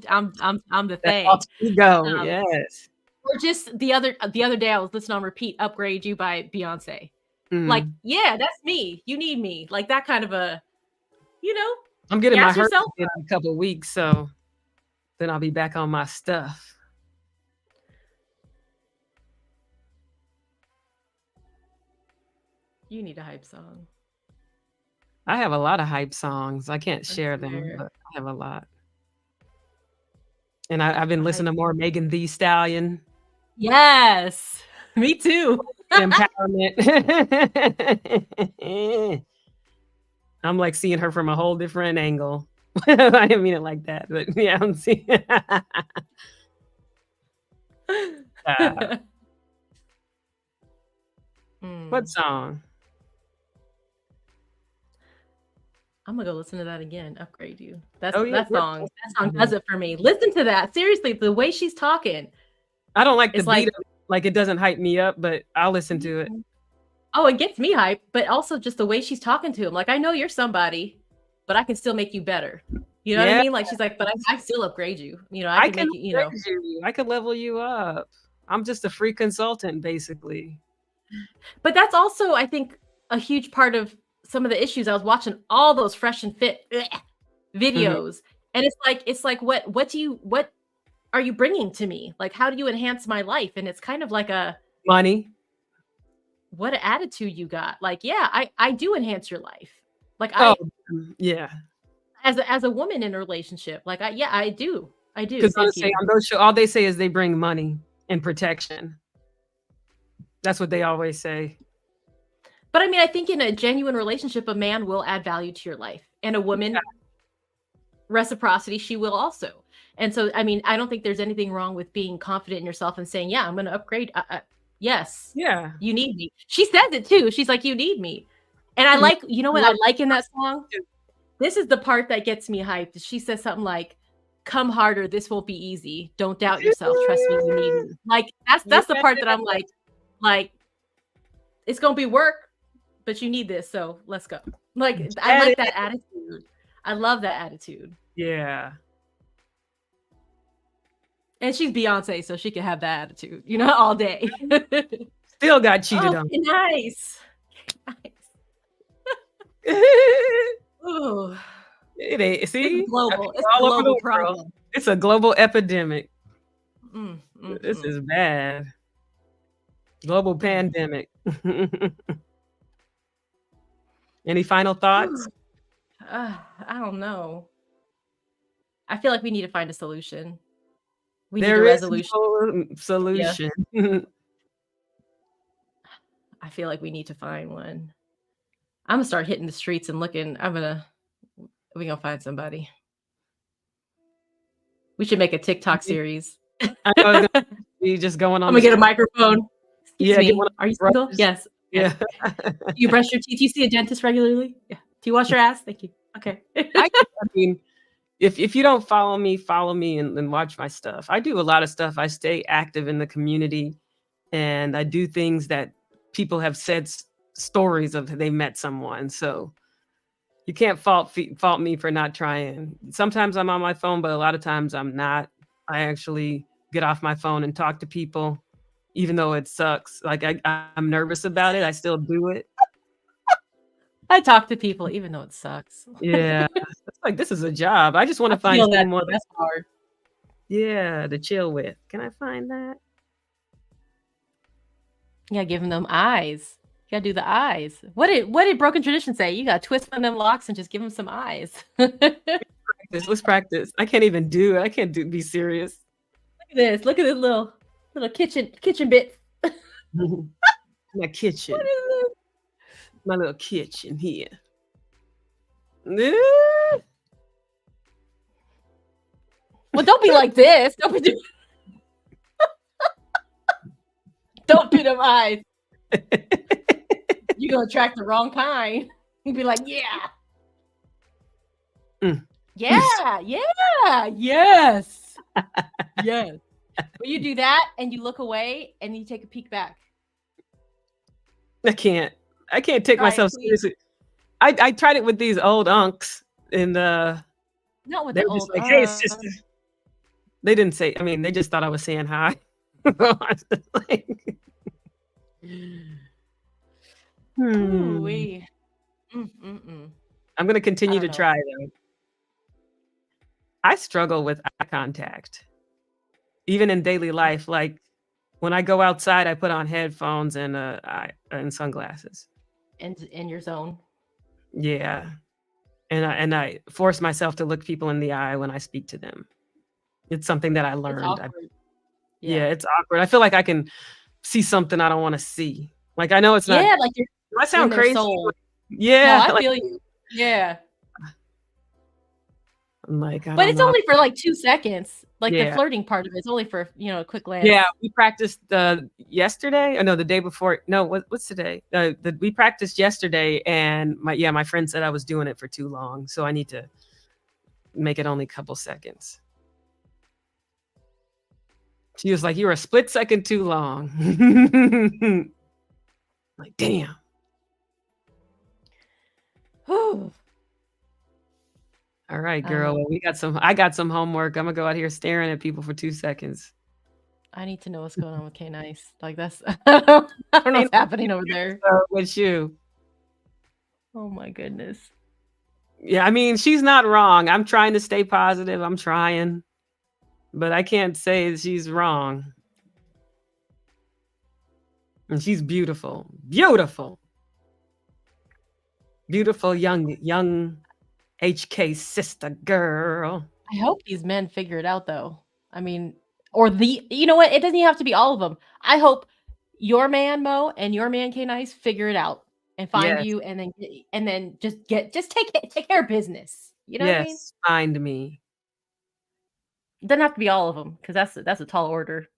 the thing. Ego, yes. Or just the other day I was listening on repeat Upgrade You by Beyonce. Like, yeah, that's me. You need me. Like that kind of a, you know. I'm getting my hair in a couple of weeks, so then I'll be back on my stuff. You need a hype song. I have a lot of hype songs. I can't share them, but I have a lot. And I've been listening to more Megan Thee Stallion. Yes, me too. Empowerment. I'm like seeing her from a whole different angle. I didn't mean it like that, but yeah, I'm seeing. What song? I'm gonna go listen to that again. Upgrade You. That song does it for me. Listen to that. Seriously, the way she's talking. I don't like the beat. Like it doesn't hype me up, but I'll listen to it. Oh, it gets me hyped, but also just the way she's talking to him. Like I know you're somebody, but I can still make you better. You know what I mean? Like she's like, but I still upgrade you. You know, I can make you, you know. I can level you up. I'm just a free consultant, basically. But that's also, I think, a huge part of some of the issues. I was watching all those Fresh and Fit videos, and it's like, what are you bringing to me? Like, how do you enhance my life? And it's kind of like a money. What attitude you got? Like, yeah, I do enhance your life. Like, yeah. As a woman in a relationship, like, I do. Because all they say is they bring money and protection. That's what they always say. But I mean, I think in a genuine relationship, a man will add value to your life, and a woman, reciprocity, she will also. And so, I mean, I don't think there's anything wrong with being confident in yourself and saying, yeah, I'm going to upgrade. Yes. Yeah. You need me. She says it too. She's like, you need me. And I like, you know what I like in that song? This is the part that gets me hyped. She says something like, come harder. This won't be easy. Don't doubt yourself. Trust me. You need me. Like, that's the part that I'm like, it's going to be work, but you need this. So let's go. Like, I like that attitude. I love that attitude. Yeah. And she's Beyonce, so she can have that attitude, you know, all day. Still got cheated on. Nice. Ooh. It ain't. See? It's global. It's a global problem. It's a global epidemic. This is bad. Global pandemic. Any final thoughts? I don't know. I feel like we need to find a solution. We need a resolution. No solution. Yeah. I feel like we need to find one. I'm gonna start hitting the streets and looking. We're gonna find somebody. We should make a TikTok series. I know it's gonna be just going on. I'm gonna get a microphone. Yeah. Are you single? Yes. Yeah. Do you brush your teeth? Do you see a dentist regularly? Yeah. Do you wash your ass? Thank you. Okay. I mean, if you don't follow me and watch my stuff. I do a lot of stuff. I stay active in the community, and I do things that people have said stories of they met someone. So you can't fault me for not trying. Sometimes I'm on my phone, but a lot of times I'm not. I actually get off my phone and talk to people, even though it sucks. Like I'm nervous about it. I still do it. I talk to people even though it sucks. Yeah. It's like, this is a job. I just want to find someone. That's hard. Yeah, to chill with. Can I find that? Yeah, giving them eyes. gotta do the eyes. What did broken tradition say? You gotta twist on them locks and just give them some eyes. Let's practice. I can't even do it. I can't be serious. Look at this little kitchen bit. My kitchen. What is this? My little kitchen here. Well, don't be like this. Don't do them eyes. You're gonna attract the wrong kind. You'd be like, yeah. Yeah, yes. Yes. When you do that and you look away and you take a peek back. I can't take myself seriously. I tried it with these old unks and not with they the were just old like, hey, sister. They didn't say, I mean, they just thought I was saying hi. Ooh-wee. I'm going to continue to try though. I struggle with eye contact, even in daily life. Like when I go outside, I put on headphones and sunglasses. And in your zone. Yeah, and I force myself to look people in the eye when I speak to them. It's something that I learned. Yeah, it's awkward. I feel like I can see something I don't want to see. Like I know it's not. Yeah, like do I sound crazy? Soul. Yeah, no, I feel you. Yeah. I'm like, but it's only for like 2 seconds. Like Yeah. the flirting part of it's only for a quick glance. Yeah, we practiced yesterday. Oh no, the day before. No, what's today? We practiced yesterday, and my friend said I was doing it for too long, so I need to make it only a couple seconds. She was like, "You were a split second too long." Like, damn. All right, girl. Well, I got some homework. I'm gonna go out here staring at people for 2 seconds. I need to know what's going on with K Nice. Like that's I don't know what's happening over there. With you. Oh my goodness. Yeah, I mean, she's not wrong. I'm trying to stay positive. I'm trying. But I can't say she's wrong. And she's beautiful. Beautiful. Beautiful young HK sister girl. I hope these men figure it out though. I mean, or you know what? It doesn't even have to be all of them. I hope your man Mo and your man K Nice figure it out and find you and then just take care of business. You know what I mean? Find me. It doesn't have to be all of them because that's a tall order.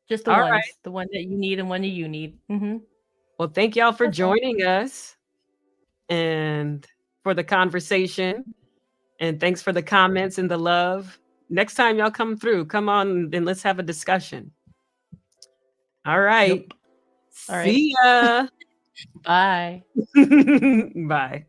Just the all ones, right. The one that you need and one that you need. Well, thank y'all for joining us and for the conversation. And thanks for the comments and the love. Next time y'all come through, come on and let's have a discussion. All right. Yep. All See ya. Bye. Bye.